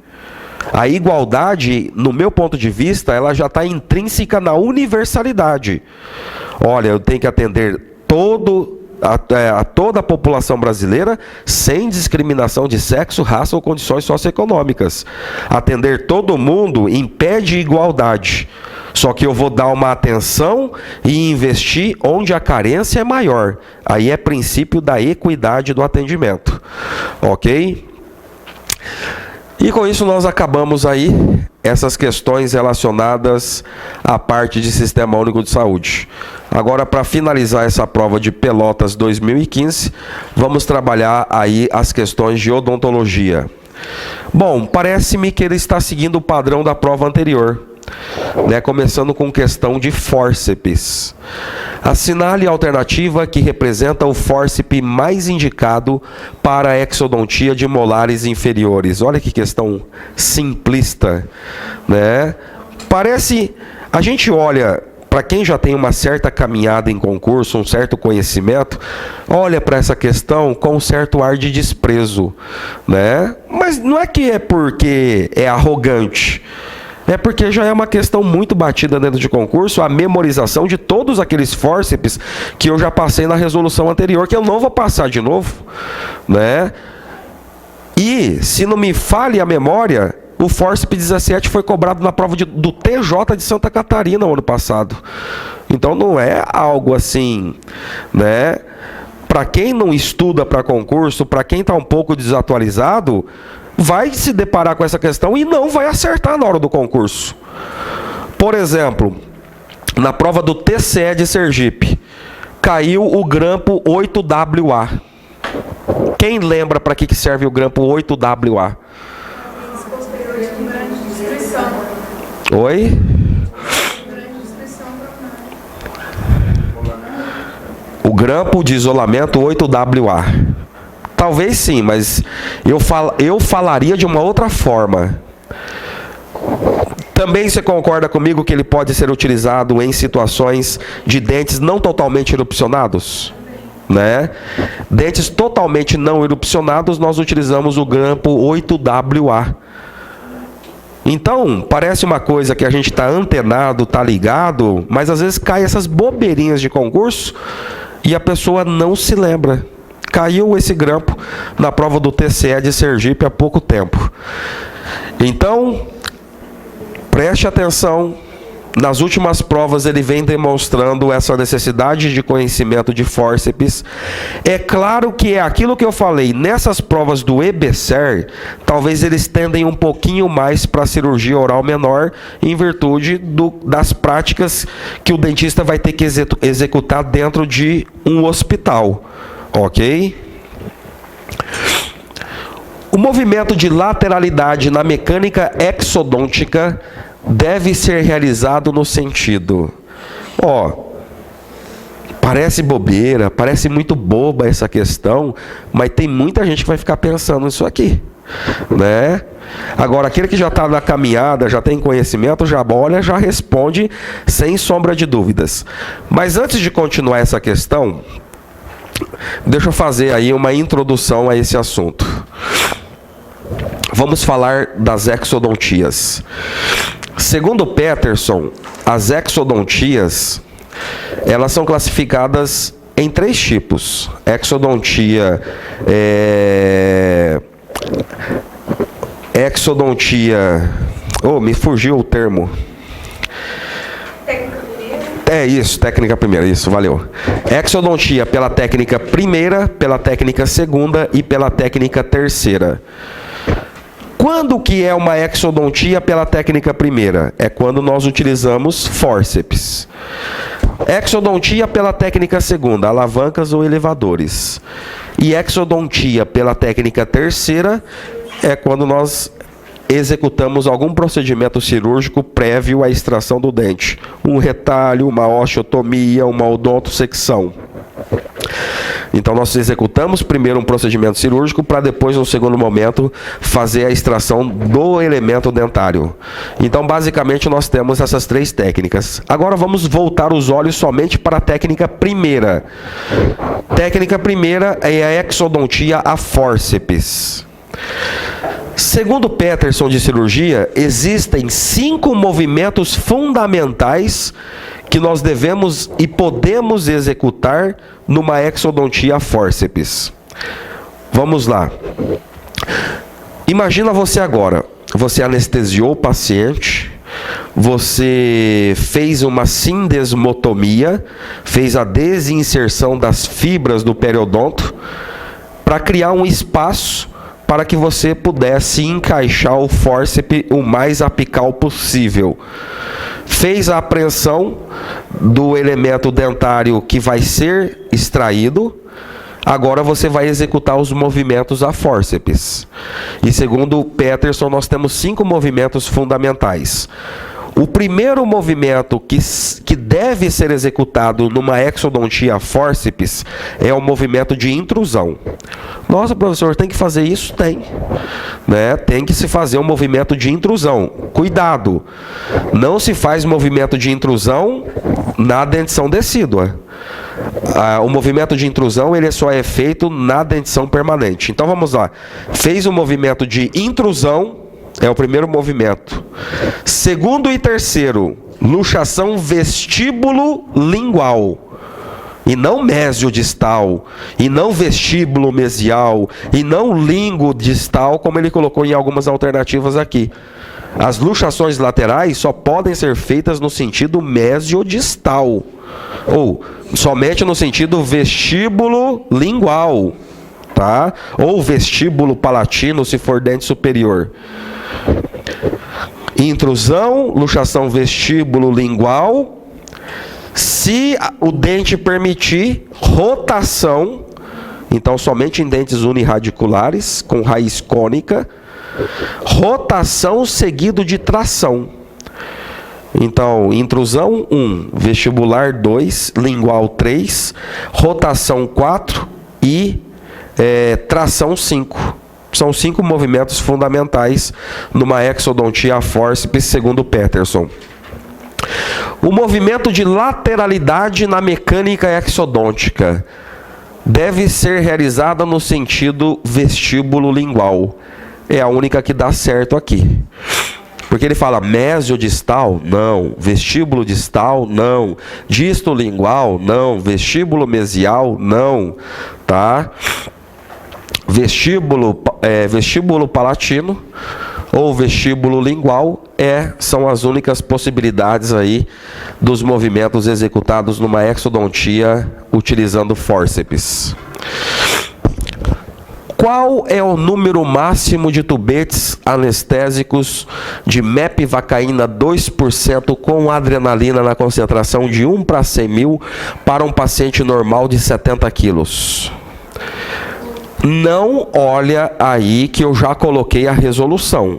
A igualdade, no meu ponto de vista, ela já está intrínseca na universalidade. Olha, eu tenho que atender a toda a população brasileira, sem discriminação de sexo, raça ou condições socioeconômicas. Atender todo mundo impede igualdade. Só que eu vou dar uma atenção e investir onde a carência é maior. Aí é princípio da equidade do atendimento. Ok? E com isso nós acabamos aí essas questões relacionadas à parte de Sistema Único de Saúde. Agora, para finalizar essa prova de Pelotas 2015, vamos trabalhar aí as questões de odontologia. Bom, parece-me que ele está seguindo o padrão da prova anterior, né? Começando com questão de fórceps. Assinale a alternativa que representa o fórceps mais indicado para a exodontia de molares inferiores. Olha que questão simplista, né? Parece, a gente olha, para quem já tem uma certa caminhada em concurso, um certo conhecimento, olha para essa questão com um certo ar de desprezo, né? Mas não é que é porque é arrogante. É porque já é uma questão muito batida dentro de concurso, a memorização de todos aqueles fórceps que eu já passei na resolução anterior, que eu não vou passar de novo, né? E, se não me falhe a memória, o fórceps 17 foi cobrado na prova do TJ de Santa Catarina no ano passado. Então não é algo assim, né? Para quem não estuda para concurso, para quem está um pouco desatualizado, vai se deparar com essa questão e não vai acertar na hora do concurso. Por exemplo, na prova do TCE de Sergipe, caiu o grampo 8WA. Quem lembra para que serve o grampo 8WA? Oi? O grampo de isolamento 8WA. Talvez sim, mas eu falaria de uma outra forma. Também você concorda comigo que ele pode ser utilizado em situações de dentes não totalmente erupcionados? Né? Dentes totalmente não erupcionados, nós utilizamos o grampo 8WA. Então, parece uma coisa que a gente está antenado, está ligado, mas às vezes cai essas bobeirinhas de concurso e a pessoa não se lembra. Caiu esse grampo na prova do TCE de Sergipe há pouco tempo. Então, preste atenção. Nas últimas provas ele vem demonstrando essa necessidade de conhecimento de fórceps. É claro que é aquilo que eu falei, nessas provas do EBSER, talvez eles tendem um pouquinho mais para a cirurgia oral menor, em virtude das práticas que o dentista vai ter que executar dentro de um hospital. Ok? O movimento de lateralidade na mecânica exodôntica deve ser realizado no sentido... Parece bobeira, parece muito boba essa questão, mas tem muita gente que vai ficar pensando nisso aqui, né? Agora, aquele que já está na caminhada, já tem conhecimento, já olha, já responde sem sombra de dúvidas. Mas antes de continuar essa questão, deixa eu fazer aí uma introdução a esse assunto. Vamos falar das exodontias. Segundo Peterson, as exodontias, elas são classificadas em 3 tipos. Exodontia me fugiu o termo. Técnica primeira, isso, valeu. Exodontia pela técnica primeira, pela técnica segunda e pela técnica terceira. Quando que é uma exodontia pela técnica primeira? É quando nós utilizamos fórceps. Exodontia pela técnica segunda, alavancas ou elevadores. E exodontia pela técnica terceira é quando nós executamos algum procedimento cirúrgico prévio à extração do dente. Um retalho, uma osteotomia, uma odontosecção. Então nós executamos primeiro um procedimento cirúrgico para depois, no segundo momento, fazer a extração do elemento dentário. Então basicamente nós temos essas 3 técnicas. Agora vamos voltar os olhos somente para a técnica primeira. Técnica primeira é a exodontia a fórceps. Segundo Peterson de cirurgia, existem 5 movimentos fundamentais que nós devemos e podemos executar numa exodontia a fórceps. Vamos lá. Imagina você agora, você anestesiou o paciente, você fez uma sindesmotomia, fez a desinserção das fibras do periodonto para criar um espaço para que você pudesse encaixar o fórceps o mais apical possível. Fez a apreensão do elemento dentário que vai ser extraído, agora você vai executar os movimentos a fórceps. E segundo Peterson, nós temos 5 movimentos fundamentais. O primeiro movimento que deve ser executado numa exodontia a fórceps é o movimento de intrusão. Nossa, professor, tem que fazer isso? Tem. Tem que se fazer um movimento de intrusão. Cuidado, não se faz movimento de intrusão na dentição decídua. O movimento de intrusão ele só é feito na dentição permanente. Então vamos lá. Fez o movimento de intrusão, é o primeiro movimento. Segundo e terceiro, luxação vestíbulo lingual. E não mesiodistal, e não vestíbulo mesial, e não lingodistal, como ele colocou em algumas alternativas aqui. As luxações laterais só podem ser feitas no sentido mesiodistal, ou somente no sentido vestíbulo lingual, tá? Ou vestíbulo palatino, se for dente superior. Intrusão, luxação vestíbulo lingual. Se o dente permitir, rotação, então somente em dentes unirradiculares, com raiz cônica, rotação seguido de tração. Então, intrusão 1, vestibular 2, lingual 3, rotação 4 e tração 5. São 5 movimentos fundamentais numa exodontia a fórceps, segundo Peterson. O movimento de lateralidade na mecânica exodôntica deve ser realizada no sentido vestíbulo lingual. É a única que dá certo aqui. Porque ele fala mesiodistal? Não. Vestíbulo distal? Não. Distolingual? Não. Vestíbulo mesial? Não. Tá? Vestíbulo palatino ou vestíbulo lingual são as únicas possibilidades aí dos movimentos executados numa exodontia utilizando fórceps. Qual é o número máximo de tubetes anestésicos de mepivacaína 2% com adrenalina na concentração de 1 para 100 mil para um paciente normal de 70 quilos? Não olha aí que eu já coloquei a resolução.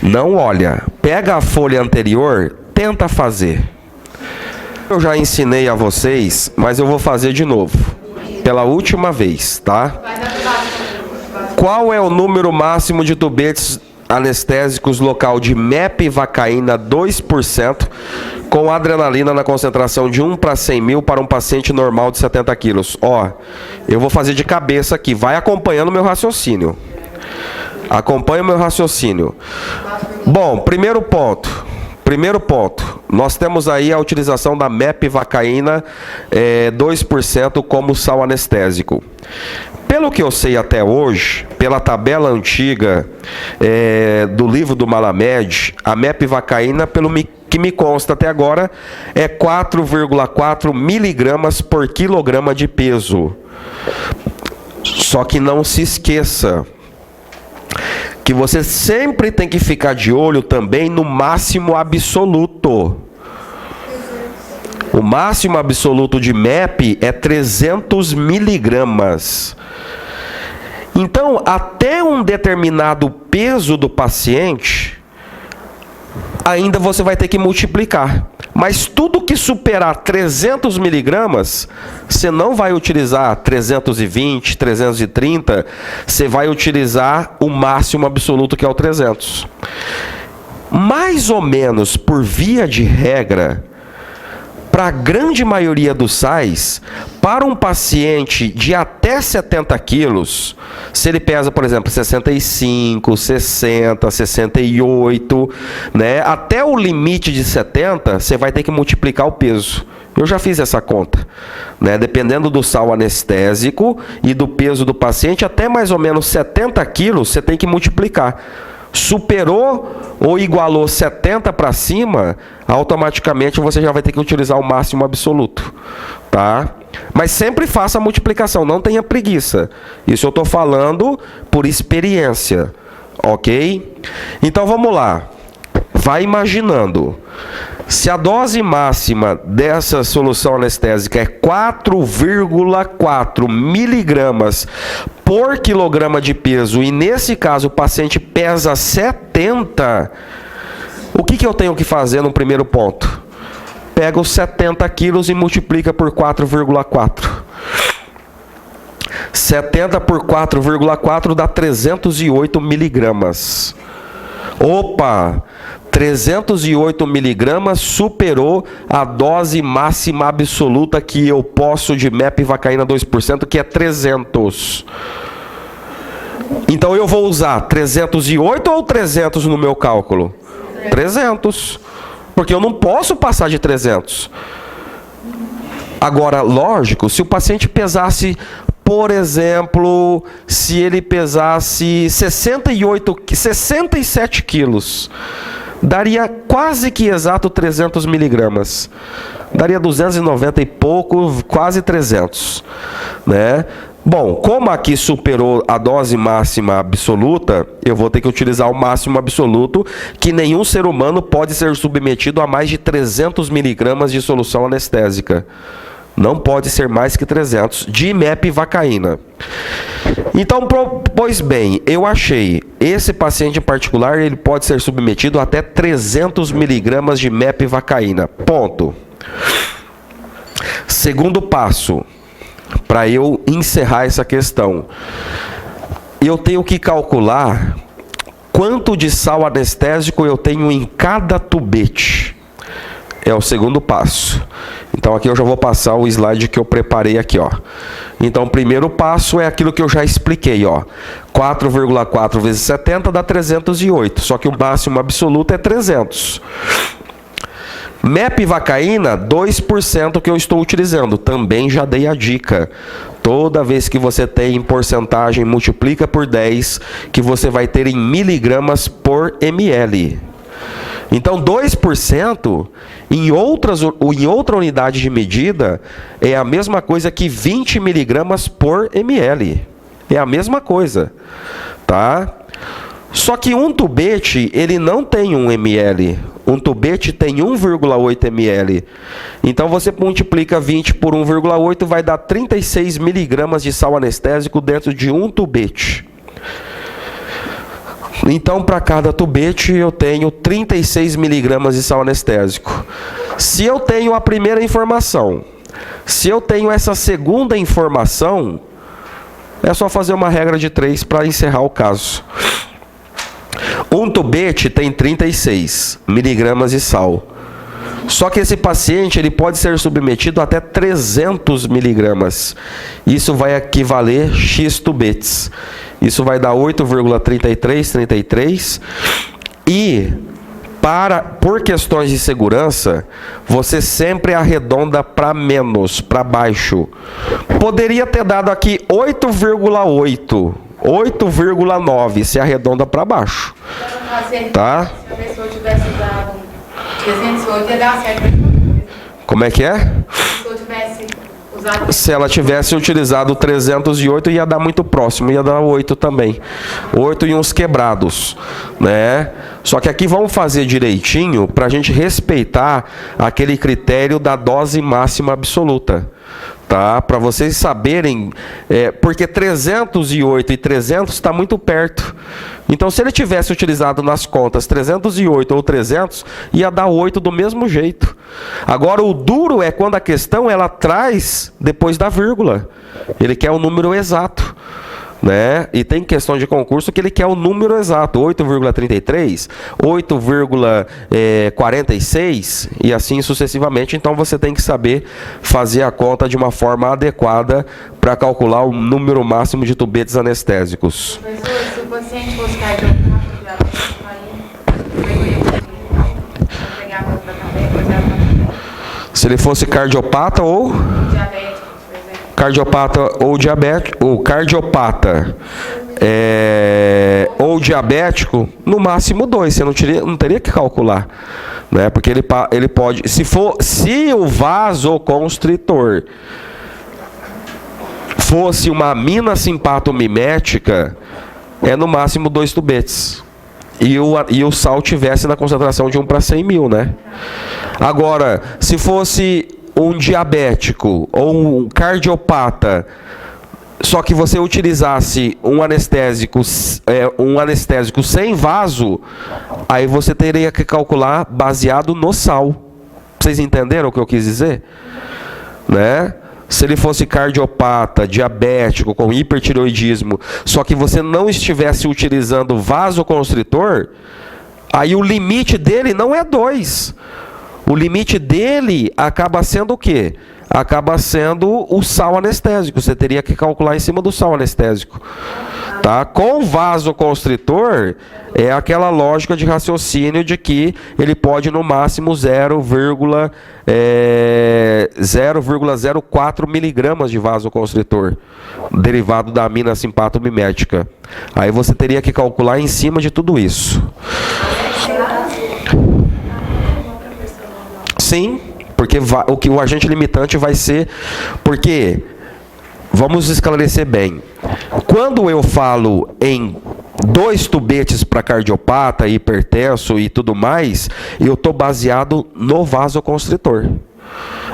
Não olha. Pega a folha anterior, tenta fazer. Eu já ensinei a vocês, mas eu vou fazer de novo. Pela última vez, tá? Qual é o número máximo de tubetes anestésicos local de mepivacaína 2% com adrenalina na concentração de 1 para 100 mil para um paciente normal de 70 quilos. Ó, eu vou fazer de cabeça aqui, vai acompanhando o meu raciocínio. Acompanha o meu raciocínio. Bom, primeiro ponto, nós temos aí a utilização da mepivacaína 2% como sal anestésico. Pelo que eu sei até hoje, pela tabela antiga do livro do Malamed, a mepivacaína, que me consta até agora, é 4,4 miligramas por quilograma de peso. Só que não se esqueça que você sempre tem que ficar de olho também no máximo absoluto. O máximo absoluto de MEP é 300 miligramas. Então, até um determinado peso do paciente, ainda você vai ter que multiplicar. Mas tudo que superar 300 miligramas, você não vai utilizar 320, 330, você vai utilizar o máximo absoluto, que é o 300. Mais ou menos por via de regra, para a grande maioria dos sais, para um paciente de até 70 quilos, se ele pesa, por exemplo, 65, 60, 68, né, até o limite de 70, você vai ter que multiplicar o peso. Eu já fiz essa conta, né, dependendo do sal anestésico e do peso do paciente, até mais ou menos 70 quilos, você tem que multiplicar. Superou ou igualou 70 para cima, automaticamente você já vai ter que utilizar o máximo absoluto, tá? Mas sempre faça a multiplicação, não tenha preguiça. Isso eu estou falando por experiência, ok? Então vamos lá. Vai imaginando. Se a dose máxima dessa solução anestésica é 4,4 miligramas por quilograma de peso, e nesse caso o paciente pesa 70, o que eu tenho que fazer no primeiro ponto? Pega os 70 quilos e multiplica por 4,4. 70 por 4,4 dá 308 miligramas. Opa! 308 miligramas superou a dose máxima absoluta que eu posso de mepivacaína 2%, que é 300. Então eu vou usar 308 ou 300 no meu cálculo? 300. Porque eu não posso passar de 300. Agora, lógico, se o paciente pesasse, por exemplo, se ele pesasse 67 quilos, daria quase que exato 300 miligramas. Daria 290 e pouco, quase 300, né? Bom, como aqui superou a dose máxima absoluta, eu vou ter que utilizar o máximo absoluto, que nenhum ser humano pode ser submetido a mais de 300 miligramas de solução anestésica. Não pode ser mais que 300 de mepivacaína. Então, pois bem, eu achei, esse paciente em particular, ele pode ser submetido a até 300 miligramas de mepivacaína. Ponto. Segundo passo, para eu encerrar essa questão, eu tenho que calcular quanto de sal anestésico eu tenho em cada tubete. É o segundo passo. Então aqui eu já vou passar o slide que eu preparei aqui, ó. Então o primeiro passo é aquilo que eu já expliquei, ó. 4,4 vezes 70 dá 308, só que o máximo absoluto é 300. Mepivacaína, 2% que eu estou utilizando. Também já dei a dica. Toda vez que você tem em porcentagem, multiplica por 10, que você vai ter em miligramas por ml. Então, 2% em outra unidade de medida é a mesma coisa que 20 miligramas por ml. É a mesma coisa, tá? Só que um tubete, ele não tem 1 ml. Um tubete tem 1,8 ml. Então, você multiplica 20 por 1,8, vai dar 36 miligramas de sal anestésico dentro de um tubete. Então, para cada tubete, eu tenho 36 miligramas de sal anestésico. Se eu tenho a primeira informação, se eu tenho essa segunda informação, é só fazer uma regra de 3 para encerrar o caso. Um tubete tem 36 miligramas de sal. Só que esse paciente ele pode ser submetido até 300 miligramas. Isso vai equivaler a X tubetes. Isso vai dar 8,3333. E, por questões de segurança, você sempre arredonda para menos, para baixo. Poderia ter dado aqui 8,8, 8,9, se arredonda para baixo. Tá? Se a pessoa tivesse usado 308, ia dar certo. Como é que é? Se a pessoa tivesse usado... Se ela tivesse utilizado 308, ia dar muito próximo, ia dar 8 também. 8 e uns quebrados, né? Só que aqui vamos fazer direitinho para a gente respeitar aquele critério da dose máxima absoluta. Tá? Para vocês saberem, porque 308 e 300 está muito perto. Então, se ele tivesse utilizado nas contas 308 ou 300, ia dar 8 do mesmo jeito. Agora, o duro é quando a questão ela traz depois da vírgula. Ele quer o número exato. Né? E tem questão de concurso que ele quer o número exato, 8,33, 8,46 e assim sucessivamente. Então você tem que saber fazer a conta de uma forma adequada para calcular o número máximo de tubetes anestésicos. Professor, se o paciente fosse cardiopata, se ele fosse cardiopata ou diabético, por exemplo. Cardiopata ou diabético, ou cardiopata ou diabético, no máximo 2, você não teria que calcular, né? Porque ele pode, se o vasoconstritor fosse uma amina simpatomimética, é no máximo 2 tubetes. E o sal tivesse na concentração de 1 para 100 mil, né? Agora, se fosse um diabético ou um cardiopata, só que você utilizasse um anestésico sem vaso, aí você teria que calcular baseado no sal. Vocês entenderam o que eu quis dizer? Né? Se ele fosse cardiopata, diabético, com hipertireoidismo, só que você não estivesse utilizando vasoconstritor, aí o limite dele não é 2. O limite dele acaba sendo o quê? Acaba sendo o sal anestésico. Você teria que calcular em cima do sal anestésico. Tá? Com vasoconstritor, é aquela lógica de raciocínio de que ele pode no máximo 0,04 miligramas de vasoconstritor, derivado da amina simpatomimética. Aí você teria que calcular em cima de tudo isso. Sim, porque o agente limitante vai ser... Porque, vamos esclarecer bem, quando eu falo em 2 tubetes para cardiopata, hipertenso e tudo mais, eu estou baseado no vasoconstritor.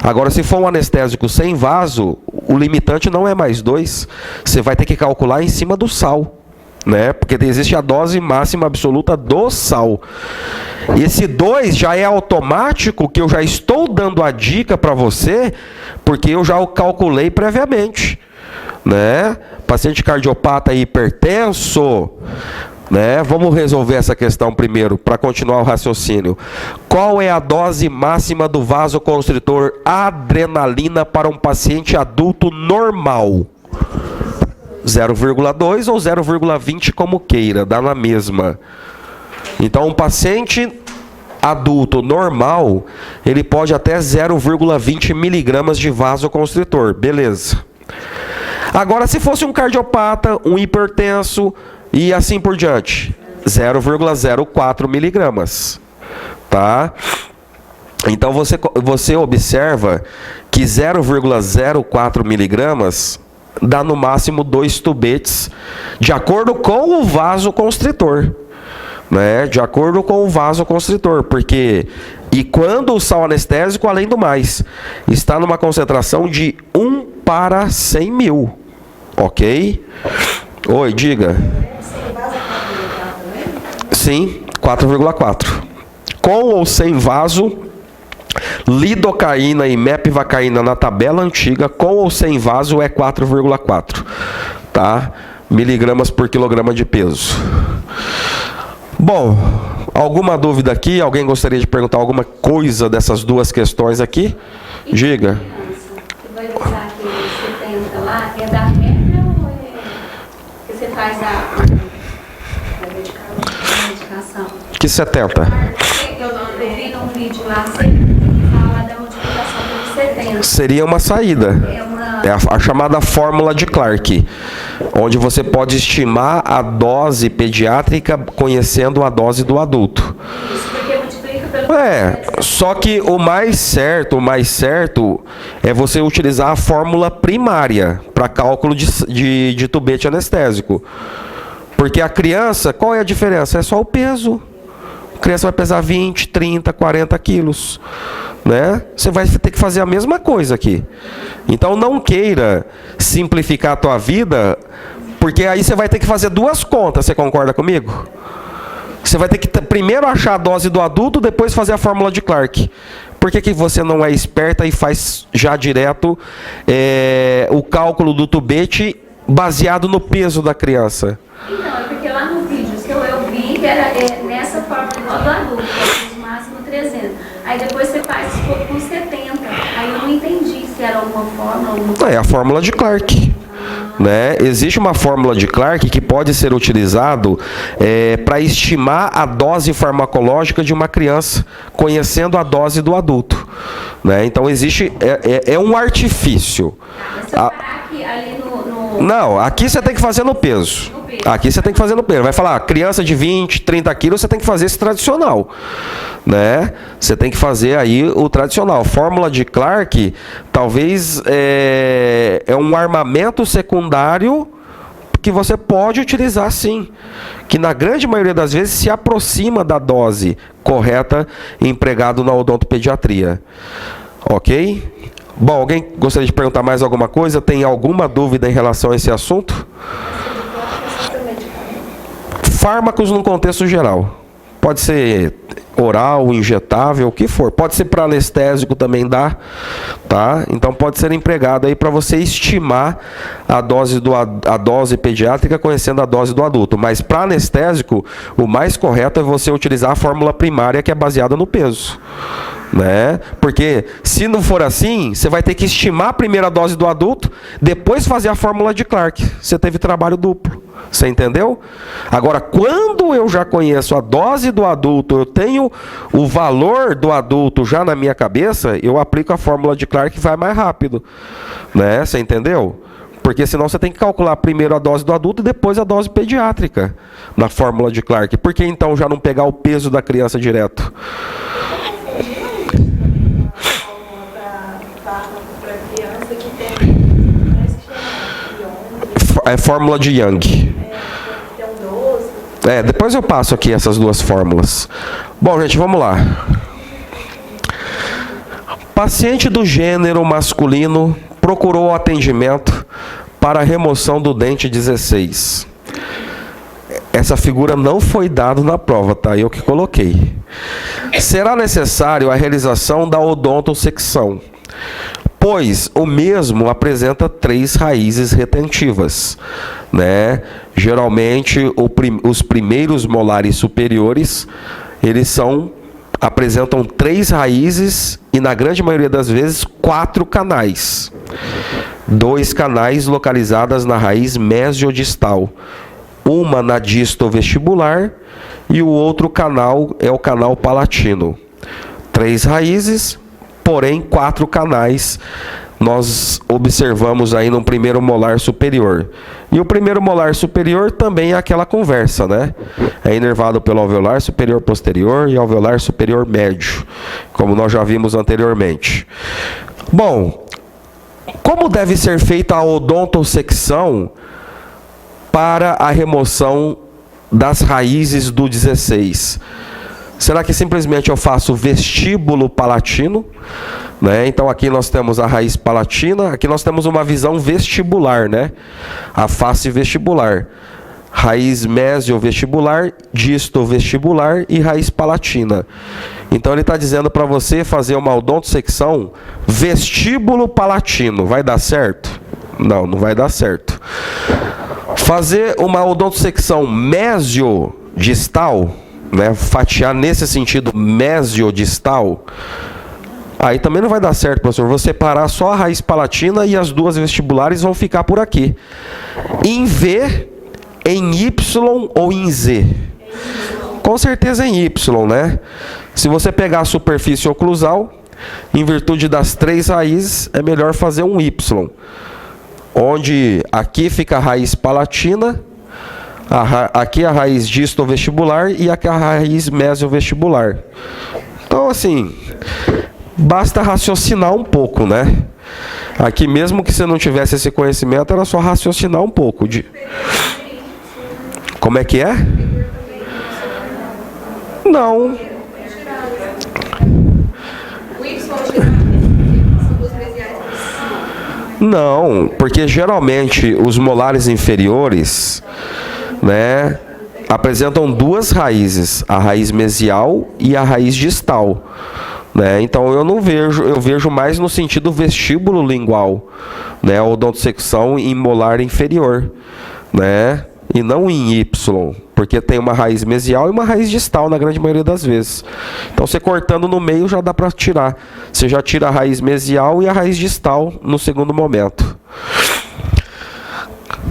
Agora, se for um anestésico sem vaso, o limitante não é mais 2, você vai ter que calcular em cima do sal. Né? Porque existe a dose máxima absoluta do sal. Esse 2 já é automático, que eu já estou dando a dica para você, porque eu já o calculei previamente, né? Paciente cardiopata e hipertenso, né? Vamos resolver essa questão primeiro, para continuar o raciocínio. Qual é a dose máxima do vasoconstritor adrenalina para um paciente adulto normal? 0,2 ou 0,20, como queira, dá na mesma. Então, um paciente adulto normal, ele pode até 0,20 miligramas de vasoconstritor, beleza. Agora, se fosse um cardiopata, um hipertenso e assim por diante, 0,04 miligramas, tá? Então, você observa que 0,04 miligramas dá no máximo 2 tubetes, de acordo com o vasoconstritor, né? De acordo com o vasoconstritor, porque e quando o sal anestésico, além do mais, está numa concentração de 1 para 100 mil, ok? Oi, diga. Sim, 4,4. Com ou sem vaso, lidocaína e mepivacaína na tabela antiga, com ou sem vaso, é 4,4, tá? Miligramas por quilograma de peso. Bom, alguma dúvida aqui? Alguém gostaria de perguntar alguma coisa dessas duas questões aqui? Diga. Você vai usar aquele 70 lá, é da regra ou é que você faz a medicação? Que 70? Eu vi num vídeo lá, você fala da multiplicação pelo 70. Seria uma saída. É a chamada fórmula de Clark, onde você pode estimar a dose pediátrica conhecendo a dose do adulto. Isso, porque multiplica pelo... Só que o mais certo é você utilizar a fórmula primária para cálculo de tubete anestésico. Porque a criança, qual é a diferença? É só o peso. A criança vai pesar 20, 30, 40 quilos. Né? Você vai ter que fazer a mesma coisa aqui. Então não queira simplificar a tua vida, porque aí você vai ter que fazer duas contas, você concorda comigo? Você vai ter que primeiro achar a dose do adulto, depois fazer a fórmula de Clark. Por que você não é esperta e faz já direto o cálculo do tubete baseado no peso da criança? Então, é porque lá no vídeo que eu vi, que era nessa fórmula igual do adulto, que é o máximo 300. Aí depois você faz com 70. Aí eu não entendi se era uma fórmula ou uma... É a fórmula de Clark. Né? Existe uma fórmula de Clark que pode ser utilizado para estimar a dose farmacológica de uma criança, conhecendo a dose do adulto. Né? Então existe um artifício. Mas se eu parar aqui, ali no... Não, aqui você tem que fazer no peso. Aqui você tem que fazer no peso. Vai falar, criança de 20, 30 quilos, você tem que fazer esse tradicional. Né? Você tem que fazer aí o tradicional. Fórmula de Clark, talvez é um armamento secundário que você pode utilizar sim. Que na grande maioria das vezes se aproxima da dose correta empregado na odontopediatria. Ok? Bom, alguém gostaria de perguntar mais alguma coisa? Tem alguma dúvida em relação a esse assunto? Fármacos no contexto geral. Pode ser oral, injetável, o que for. Pode ser para anestésico também dá, tá? Então pode ser empregado aí para você estimar a dose pediátrica conhecendo a dose do adulto. Mas para anestésico, o mais correto é você utilizar a fórmula primária que é baseada no peso. Né? Porque se não for assim, você vai ter que estimar a primeira dose do adulto, depois fazer a fórmula de Clark. Você teve trabalho duplo. Você entendeu? Agora, quando eu já conheço a dose do adulto, eu tenho o valor do adulto já na minha cabeça, eu aplico a fórmula de Clark e vai mais rápido. Né? Você entendeu? Porque senão você tem que calcular primeiro a dose do adulto e depois a dose pediátrica na fórmula de Clark. Por que então já não pegar o peso da criança direto? É fórmula de Young. Depois eu passo aqui essas duas fórmulas. Bom, gente, vamos lá. Paciente do gênero masculino procurou atendimento para a remoção do dente 16. Essa figura não foi dada na prova, tá? Eu que coloquei. Será necessário a realização da odontosecção, pois o mesmo apresenta 3 raízes retentivas, né? Geralmente os primeiros molares superiores, eles apresentam 3 raízes e na grande maioria das vezes 4 canais. 2 canais localizadas na raiz mesiodistal, uma na distovestibular e o outro canal é o canal palatino. 3 raízes, porém 4 canais nós observamos aí no primeiro molar superior. E o primeiro molar superior também é aquela conversa, né? É inervado pelo alveolar superior posterior e alveolar superior médio, como nós já vimos anteriormente. Bom, como deve ser feita a odontosecção para a remoção das raízes do 16? Será que simplesmente eu faço vestíbulo palatino? Né? Então aqui nós temos a raiz palatina, aqui nós temos uma visão vestibular, né? A face vestibular. Raiz mesiovestibular, distovestibular e raiz palatina. Então ele está dizendo para você fazer uma odontosecção vestíbulo palatino. Vai dar certo? Não, não vai dar certo. Fazer uma odontosecção mesiodistal, né, fatiar nesse sentido mesiodistal, aí também não vai dar certo, professor. Vou separar só a raiz palatina e as duas vestibulares vão ficar por aqui. Em V, em Y ou em Z? Com certeza em Y, né? Se você pegar a superfície oclusal, em virtude das 3 raízes, é melhor fazer um Y. Onde aqui fica a raiz palatina, aqui a raiz distovestibular e aqui a raiz mesiovestibular. Então, assim, basta raciocinar um pouco, né? Aqui, mesmo que você não tivesse esse conhecimento, era só raciocinar um pouco. Como é que é? Não. Não, porque geralmente os molares inferiores, né, apresentam 2 raízes, a raiz mesial e a raiz distal, né? Então eu vejo mais no sentido vestíbulo lingual, né, odontosecção em molar inferior, né, e não em Y, porque tem uma raiz mesial e uma raiz distal na grande maioria das vezes. Então você cortando no meio já dá para tirar. Você já tira a raiz mesial e a raiz distal no segundo momento.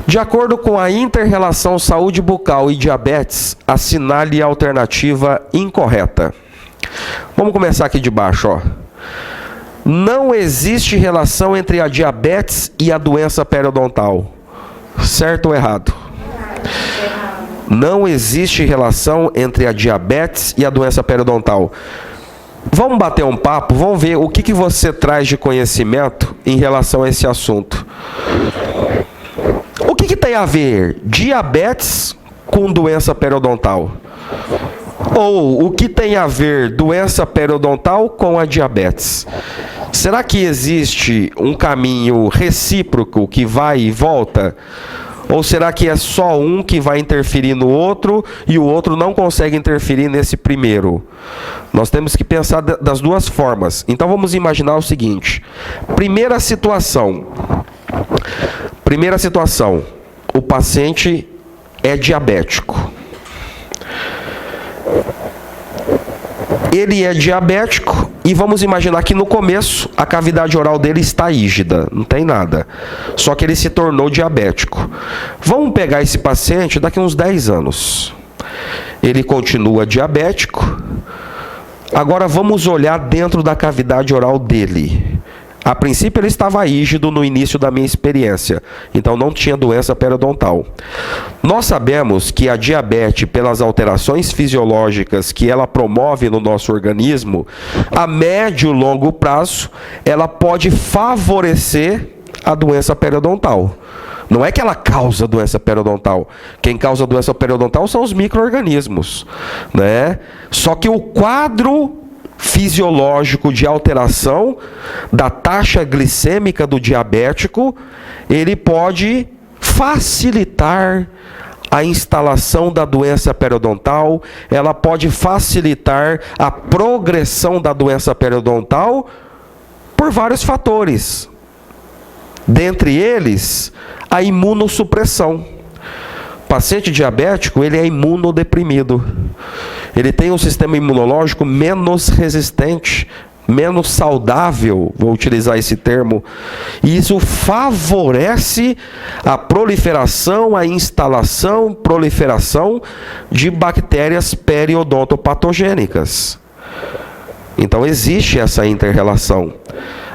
De acordo com a inter-relação saúde bucal e diabetes, assinale a alternativa incorreta. Vamos começar aqui de baixo, ó. Não existe relação entre a diabetes e a doença periodontal. Certo ou errado? Não existe relação entre a diabetes e a doença periodontal. Vamos bater um papo, vamos ver o que você traz de conhecimento em relação a esse assunto. O que tem a ver diabetes com doença periodontal? Ou o que tem a ver doença periodontal com a diabetes? Será que existe um caminho recíproco que vai e volta? Ou será que é só um que vai interferir no outro e o outro não consegue interferir nesse primeiro? Nós temos que pensar das duas formas. Então vamos imaginar o seguinte. Primeira situação. O paciente é diabético. Ele é diabético e vamos imaginar que no começo a cavidade oral dele está rígida, não tem nada. Só que ele se tornou diabético. Vamos pegar esse paciente daqui a uns 10 anos. Ele continua diabético. Agora vamos olhar dentro da cavidade oral dele. A princípio ele estava rígido no início da minha experiência, então não tinha doença periodontal. Nós sabemos que a diabetes, pelas alterações fisiológicas que ela promove no nosso organismo, a médio e longo prazo, ela pode favorecer a doença periodontal. Não é que ela causa doença periodontal. Quem causa doença periodontal são os micro-organismos, né? Só que o quadro fisiológico de alteração da taxa glicêmica do diabético, ele pode facilitar a instalação da doença periodontal, ela pode facilitar a progressão da doença periodontal por vários fatores. Dentre eles, a imunossupressão. O paciente diabético, ele é imunodeprimido. Ele tem um sistema imunológico menos resistente, menos saudável, vou utilizar esse termo. E isso favorece a proliferação, a instalação, proliferação de bactérias periodontopatogênicas. Então existe essa inter-relação.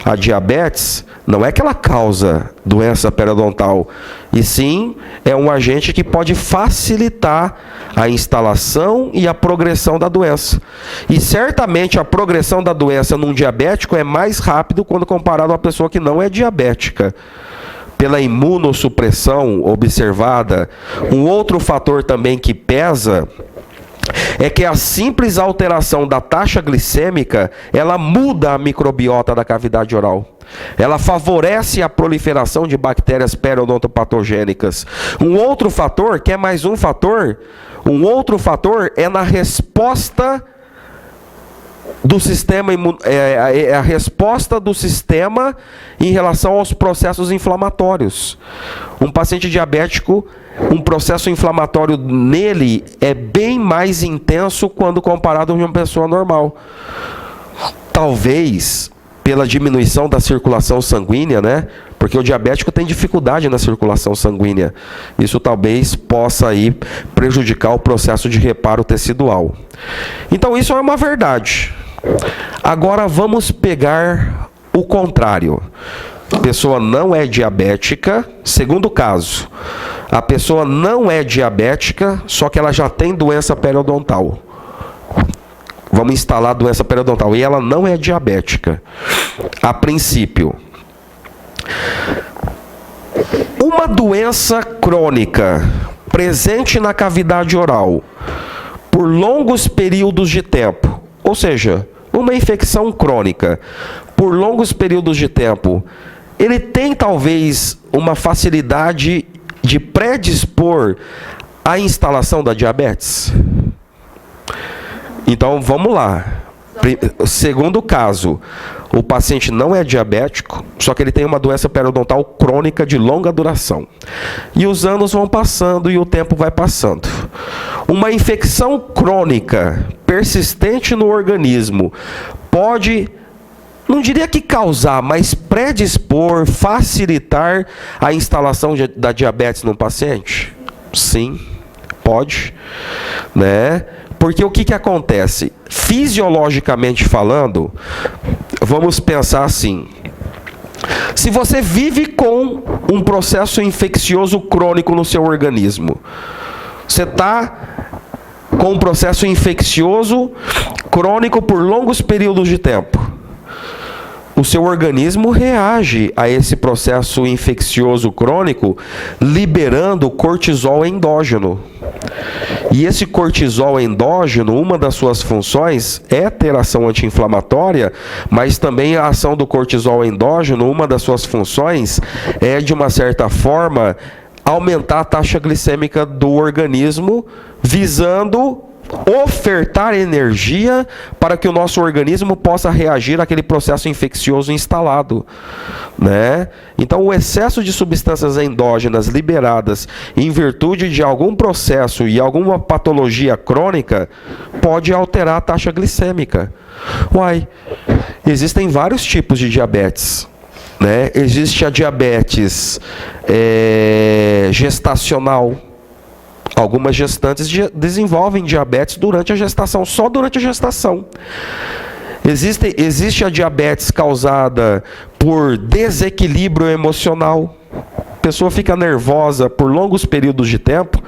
A diabetes não é que ela causa doença periodontal, e sim é um agente que pode facilitar a instalação e a progressão da doença. E certamente a progressão da doença num diabético é mais rápido quando comparado a uma pessoa que não é diabética. Pela imunossupressão observada, um outro fator também que pesa é que a simples alteração da taxa glicêmica, ela muda a microbiota da cavidade oral. Ela favorece a proliferação de bactérias periodontopatogênicas. Um outro fator, que é mais um outro fator é na resposta do sistema, a resposta do sistema em relação aos processos inflamatórios. Um paciente diabético, um processo inflamatório nele é bem mais intenso quando comparado com uma pessoa normal. Talvez pela diminuição da circulação sanguínea, né? Porque o diabético tem dificuldade na circulação sanguínea. Isso talvez possa aí prejudicar o processo de reparo tecidual. Então isso é uma verdade. Agora vamos pegar o contrário. A pessoa não é diabética, segundo caso. A pessoa não é diabética, só que ela já tem doença periodontal. Vamos instalar a doença periodontal. E ela não é diabética. A princípio. Uma doença crônica presente na cavidade oral por longos períodos de tempo, ou seja, uma infecção crônica por longos períodos de tempo, ele tem talvez uma facilidade de predispor à instalação da diabetes? Então vamos lá. Segundo caso, o paciente não é diabético, só que ele tem uma doença periodontal crônica de longa duração. E os anos vão passando e o tempo vai passando. Uma infecção crônica persistente no organismo pode, não diria que causar, mas predispor, facilitar a instalação da diabetes no paciente? Sim, pode, né? Porque o que acontece? Fisiologicamente falando, vamos pensar assim. Se você vive com um processo infeccioso crônico no seu organismo, você está com um processo infeccioso crônico por longos períodos de tempo. O seu organismo reage a esse processo infeccioso crônico liberando cortisol endógeno. E esse cortisol endógeno, uma das suas funções é ter ação anti-inflamatória, mas também a ação do cortisol endógeno, uma das suas funções é, de uma certa forma, aumentar a taxa glicêmica do organismo, visando ofertar energia para que o nosso organismo possa reagir àquele processo infeccioso instalado, né? Então, o excesso de substâncias endógenas liberadas em virtude de algum processo e alguma patologia crônica pode alterar a taxa glicêmica. Existem vários tipos de diabetes, né? Existe a diabetes gestacional. Algumas gestantes desenvolvem diabetes durante a gestação, só durante a gestação. Existe a diabetes causada por desequilíbrio emocional. A pessoa fica nervosa por longos períodos de tempo,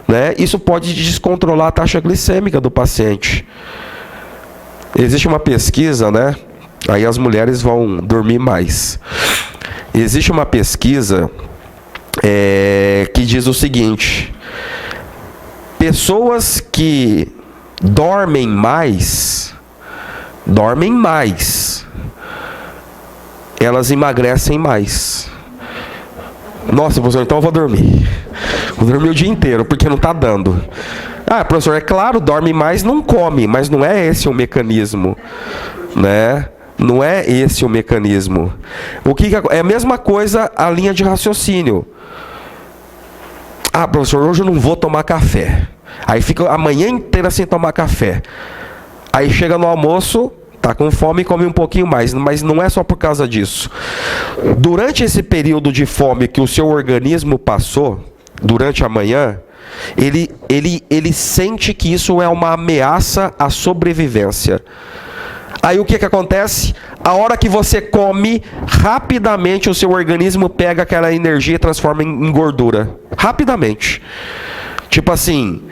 né? Isso pode descontrolar a taxa glicêmica do paciente. Existe uma pesquisa, né? Aí as mulheres vão dormir mais. Existe uma pesquisa que diz o seguinte: pessoas que dormem mais, elas emagrecem mais. Nossa, professor, então eu vou dormir. Vou dormir o dia inteiro, porque não está dando. Ah, professor, é claro, dorme mais, não come, mas não é esse o mecanismo, né? Não é esse o mecanismo. É a mesma coisa a linha de raciocínio. Ah, professor, hoje eu não vou tomar café. Aí fica a manhã inteira sem tomar café. Aí chega no almoço, tá com fome e come um pouquinho mais. Mas não é só por causa disso. Durante esse período de fome que o seu organismo passou, durante a manhã, ele sente que isso é uma ameaça à sobrevivência. Aí o que acontece? A hora que você come, rapidamente o seu organismo pega aquela energia e transforma em gordura. Rapidamente. Tipo assim,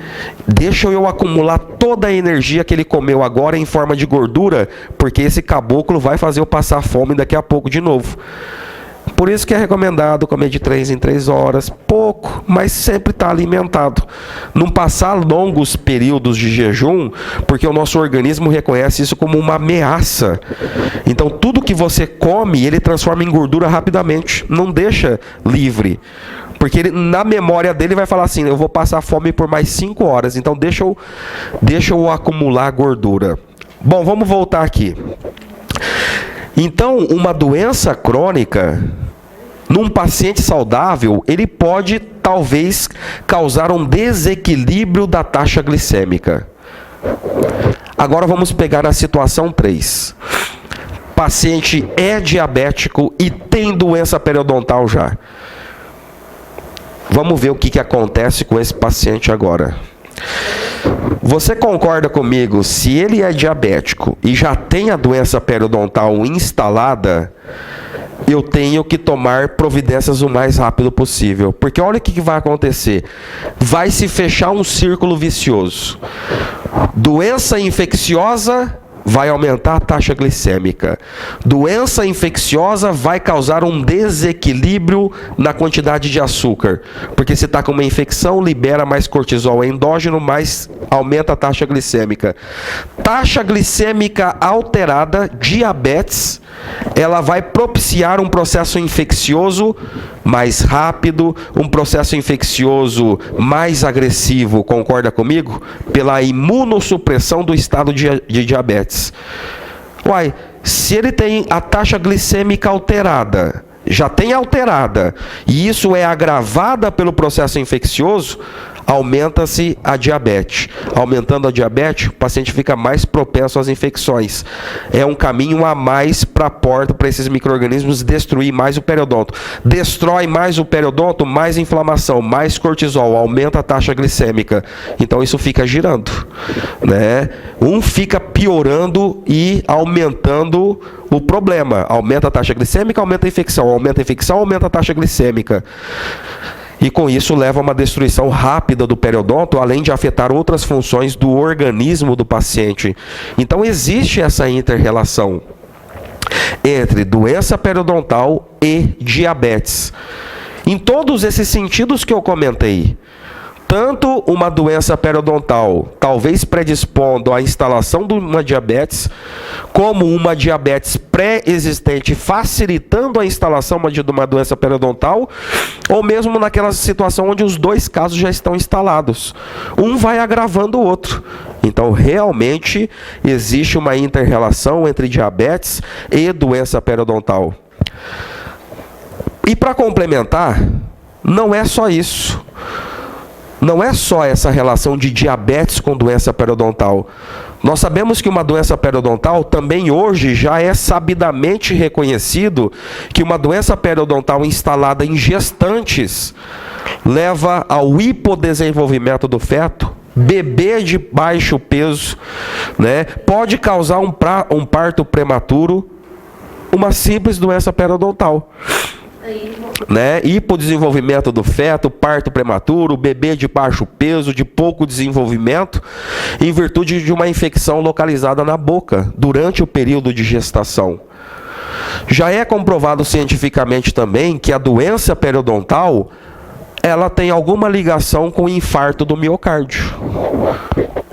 deixa eu acumular toda a energia que ele comeu agora em forma de gordura, porque esse caboclo vai fazer eu passar fome daqui a pouco de novo. Por isso que é recomendado comer de 3 em 3 horas, pouco, mas sempre está alimentado. Não passar longos períodos de jejum, porque o nosso organismo reconhece isso como uma ameaça. Então tudo que você come, ele transforma em gordura rapidamente, não deixa livre. Porque ele, na memória dele, vai falar assim: eu vou passar fome por mais 5 horas, então deixa eu acumular gordura. Bom, vamos voltar aqui. Então, uma doença crônica, num paciente saudável, ele pode, talvez, causar um desequilíbrio da taxa glicêmica. Agora vamos pegar a situação 3. Paciente é diabético e tem doença periodontal já. Vamos ver o que acontece com esse paciente agora. Você concorda comigo, se ele é diabético e já tem a doença periodontal instalada, eu tenho que tomar providências o mais rápido possível. Porque olha o que vai acontecer. Vai se fechar um círculo vicioso. Doença infecciosa vai aumentar a taxa glicêmica. Doença infecciosa vai causar um desequilíbrio na quantidade de açúcar. Porque se está com uma infecção, libera mais cortisol endógeno, mais aumenta a taxa glicêmica. Taxa glicêmica alterada, diabetes, ela vai propiciar um processo infeccioso mais rápido, um processo infeccioso mais agressivo, concorda comigo? Pela imunossupressão do estado de diabetes. Uai, se ele tem a taxa glicêmica alterada, já tem alterada, e isso é agravada pelo processo infeccioso, aumenta-se a diabetes. Aumentando a diabetes, o paciente fica mais propenso às infecções. É um caminho a mais para a porta para esses micro-organismos destruir mais o periodonto. Destrói mais o periodonto, mais inflamação, mais cortisol, aumenta a taxa glicêmica. Então isso fica girando, né? Um fica piorando e aumentando o problema. Aumenta a taxa glicêmica, aumenta a infecção, aumenta a taxa glicêmica. E com isso leva a uma destruição rápida do periodonto, além de afetar outras funções do organismo do paciente. Então existe essa inter-relação entre doença periodontal e diabetes. Em todos esses sentidos que eu comentei, tanto uma doença periodontal, talvez predispondo à instalação de uma diabetes, como uma diabetes pré-existente, facilitando a instalação de uma doença periodontal, ou mesmo naquela situação onde os dois casos já estão instalados. Um vai agravando o outro. Então, realmente, existe uma inter-relação entre diabetes e doença periodontal. E para complementar, não é só isso. Não é só essa relação de diabetes com doença periodontal. Nós sabemos que uma doença periodontal também hoje já é sabidamente reconhecido que uma doença periodontal instalada em gestantes leva ao hipodesenvolvimento do feto, bebê de baixo peso, né? Pode causar um parto prematuro, uma simples doença periodontal. Né? Hipodesenvolvimento do feto, parto prematuro, bebê de baixo peso, de pouco desenvolvimento, em virtude de uma infecção localizada na boca, durante o período de gestação. Já é comprovado cientificamente também que a doença periodontal, ela tem alguma ligação com o infarto do miocárdio.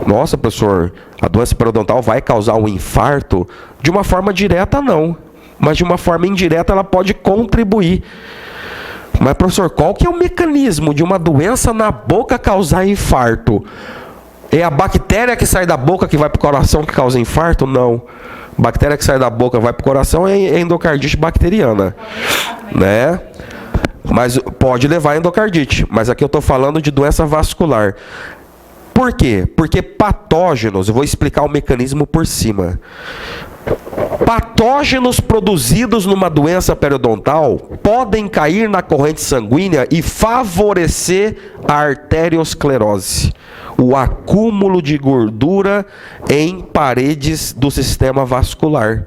Nossa, professor, a doença periodontal vai causar um infarto? De uma forma direta, não. Mas de uma forma indireta ela pode contribuir. Mas, professor, qual que é o mecanismo de uma doença na boca causar infarto? É a bactéria que sai da boca que vai para o coração que causa infarto? Não. A bactéria que sai da boca vai para o coração é endocardite bacteriana, né? Mas pode levar a endocardite. Mas aqui eu estou falando de doença vascular. Por quê? Porque patógenos, eu vou explicar o mecanismo por cima. Patógenos produzidos numa doença periodontal podem cair na corrente sanguínea e favorecer a arteriosclerose, o acúmulo de gordura em paredes do sistema vascular.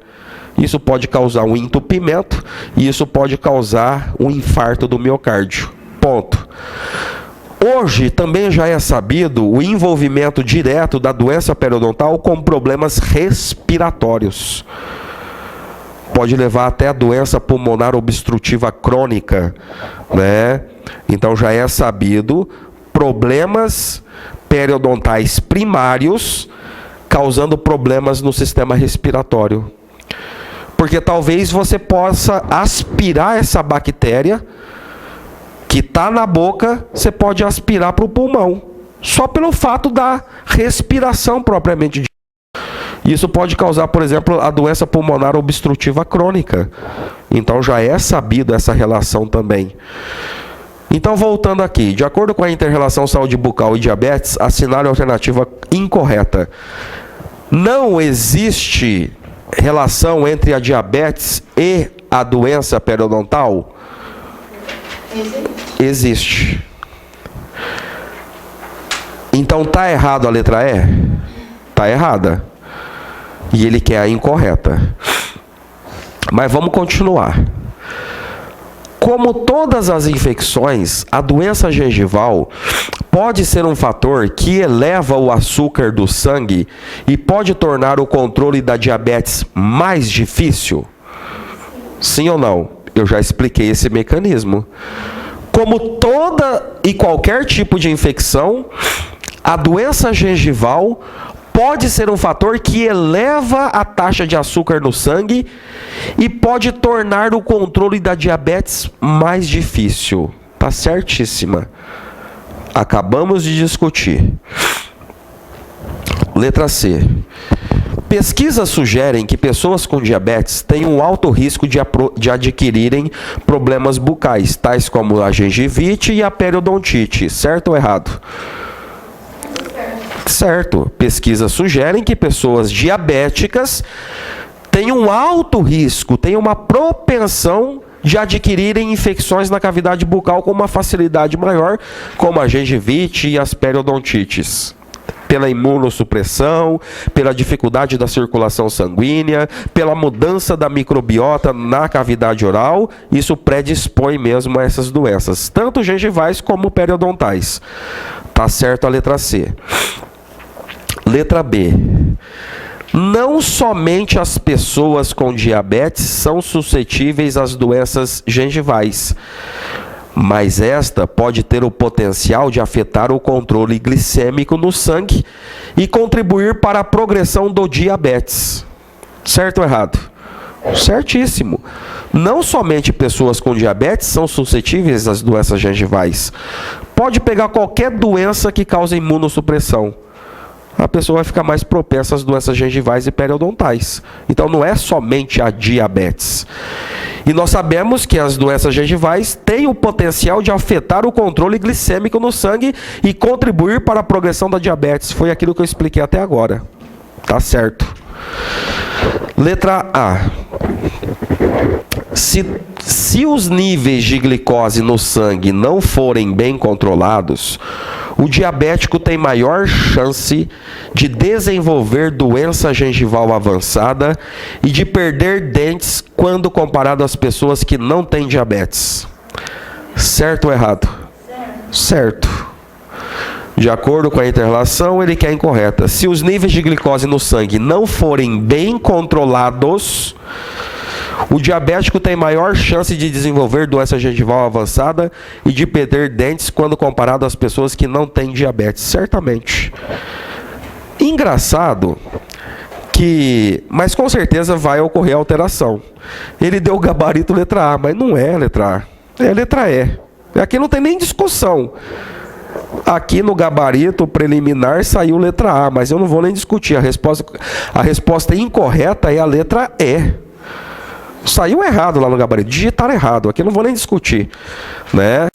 Isso pode causar um entupimento e isso pode causar um infarto do miocárdio. Ponto. Hoje também já é sabido o envolvimento direto da doença periodontal com problemas respiratórios. Pode levar até a doença pulmonar obstrutiva crônica, né? Então já é sabido problemas periodontais primários causando problemas no sistema respiratório. Porque talvez você possa aspirar essa bactéria que está na boca, você pode aspirar para o pulmão, só pelo fato da respiração propriamente dita. Isso pode causar, por exemplo, a doença pulmonar obstrutiva crônica. Então já é sabido essa relação também. Então, voltando aqui, de acordo com a inter-relação saúde bucal e diabetes, assinale a alternativa incorreta. Não existe relação entre a diabetes e a doença periodontal? Existe. Então, está errado a letra E? Está errada. E ele quer a incorreta. Mas vamos continuar. Como todas as infecções, a doença gengival pode ser um fator que eleva o açúcar do sangue e pode tornar o controle da diabetes mais difícil? Sim ou não? Eu já expliquei esse mecanismo. Como toda e qualquer tipo de infecção, a doença gengival pode ser um fator que eleva a taxa de açúcar no sangue e pode tornar o controle da diabetes mais difícil. Tá certíssima. Acabamos de discutir. Letra C. Pesquisas sugerem que pessoas com diabetes têm um alto risco de adquirirem problemas bucais, tais como a gengivite e a periodontite. Certo ou errado? Certo. Pesquisas sugerem que pessoas diabéticas têm um alto risco, têm uma propensão de adquirirem infecções na cavidade bucal com uma facilidade maior, como a gengivite e as periodontites. Pela imunossupressão, pela dificuldade da circulação sanguínea, pela mudança da microbiota na cavidade oral, isso predispõe mesmo a essas doenças, tanto gengivais como periodontais. Tá certo a letra C. Letra B. Não somente as pessoas com diabetes são suscetíveis às doenças gengivais, mas esta pode ter o potencial de afetar o controle glicêmico no sangue e contribuir para a progressão do diabetes. Certo ou errado? Certíssimo. Não somente pessoas com diabetes são suscetíveis às doenças gengivais. Pode pegar qualquer doença que cause imunossupressão. A pessoa vai ficar mais propensa às doenças gengivais e periodontais. Então não é somente a diabetes. E nós sabemos que as doenças gengivais têm o potencial de afetar o controle glicêmico no sangue e contribuir para a progressão da diabetes. Foi aquilo que eu expliquei até agora. Tá certo. Letra A. Se os níveis de glicose no sangue não forem bem controlados, o diabético tem maior chance de desenvolver doença gengival avançada e de perder dentes quando comparado às pessoas que não têm diabetes. Certo ou errado? Certo. De acordo com a inter-relação, ele quer incorreta. Se os níveis de glicose no sangue não forem bem controlados, o diabético tem maior chance de desenvolver doença gengival avançada e de perder dentes quando comparado às pessoas que não têm diabetes. Certamente. Engraçado mas com certeza vai ocorrer alteração. Ele deu o gabarito letra A, mas não é letra A. É letra E. Aqui não tem nem discussão. Aqui no gabarito preliminar saiu letra A, mas eu não vou nem discutir. A resposta incorreta é a letra E. Saiu errado lá no gabarito, digitaram errado, aqui eu não vou nem discutir, né?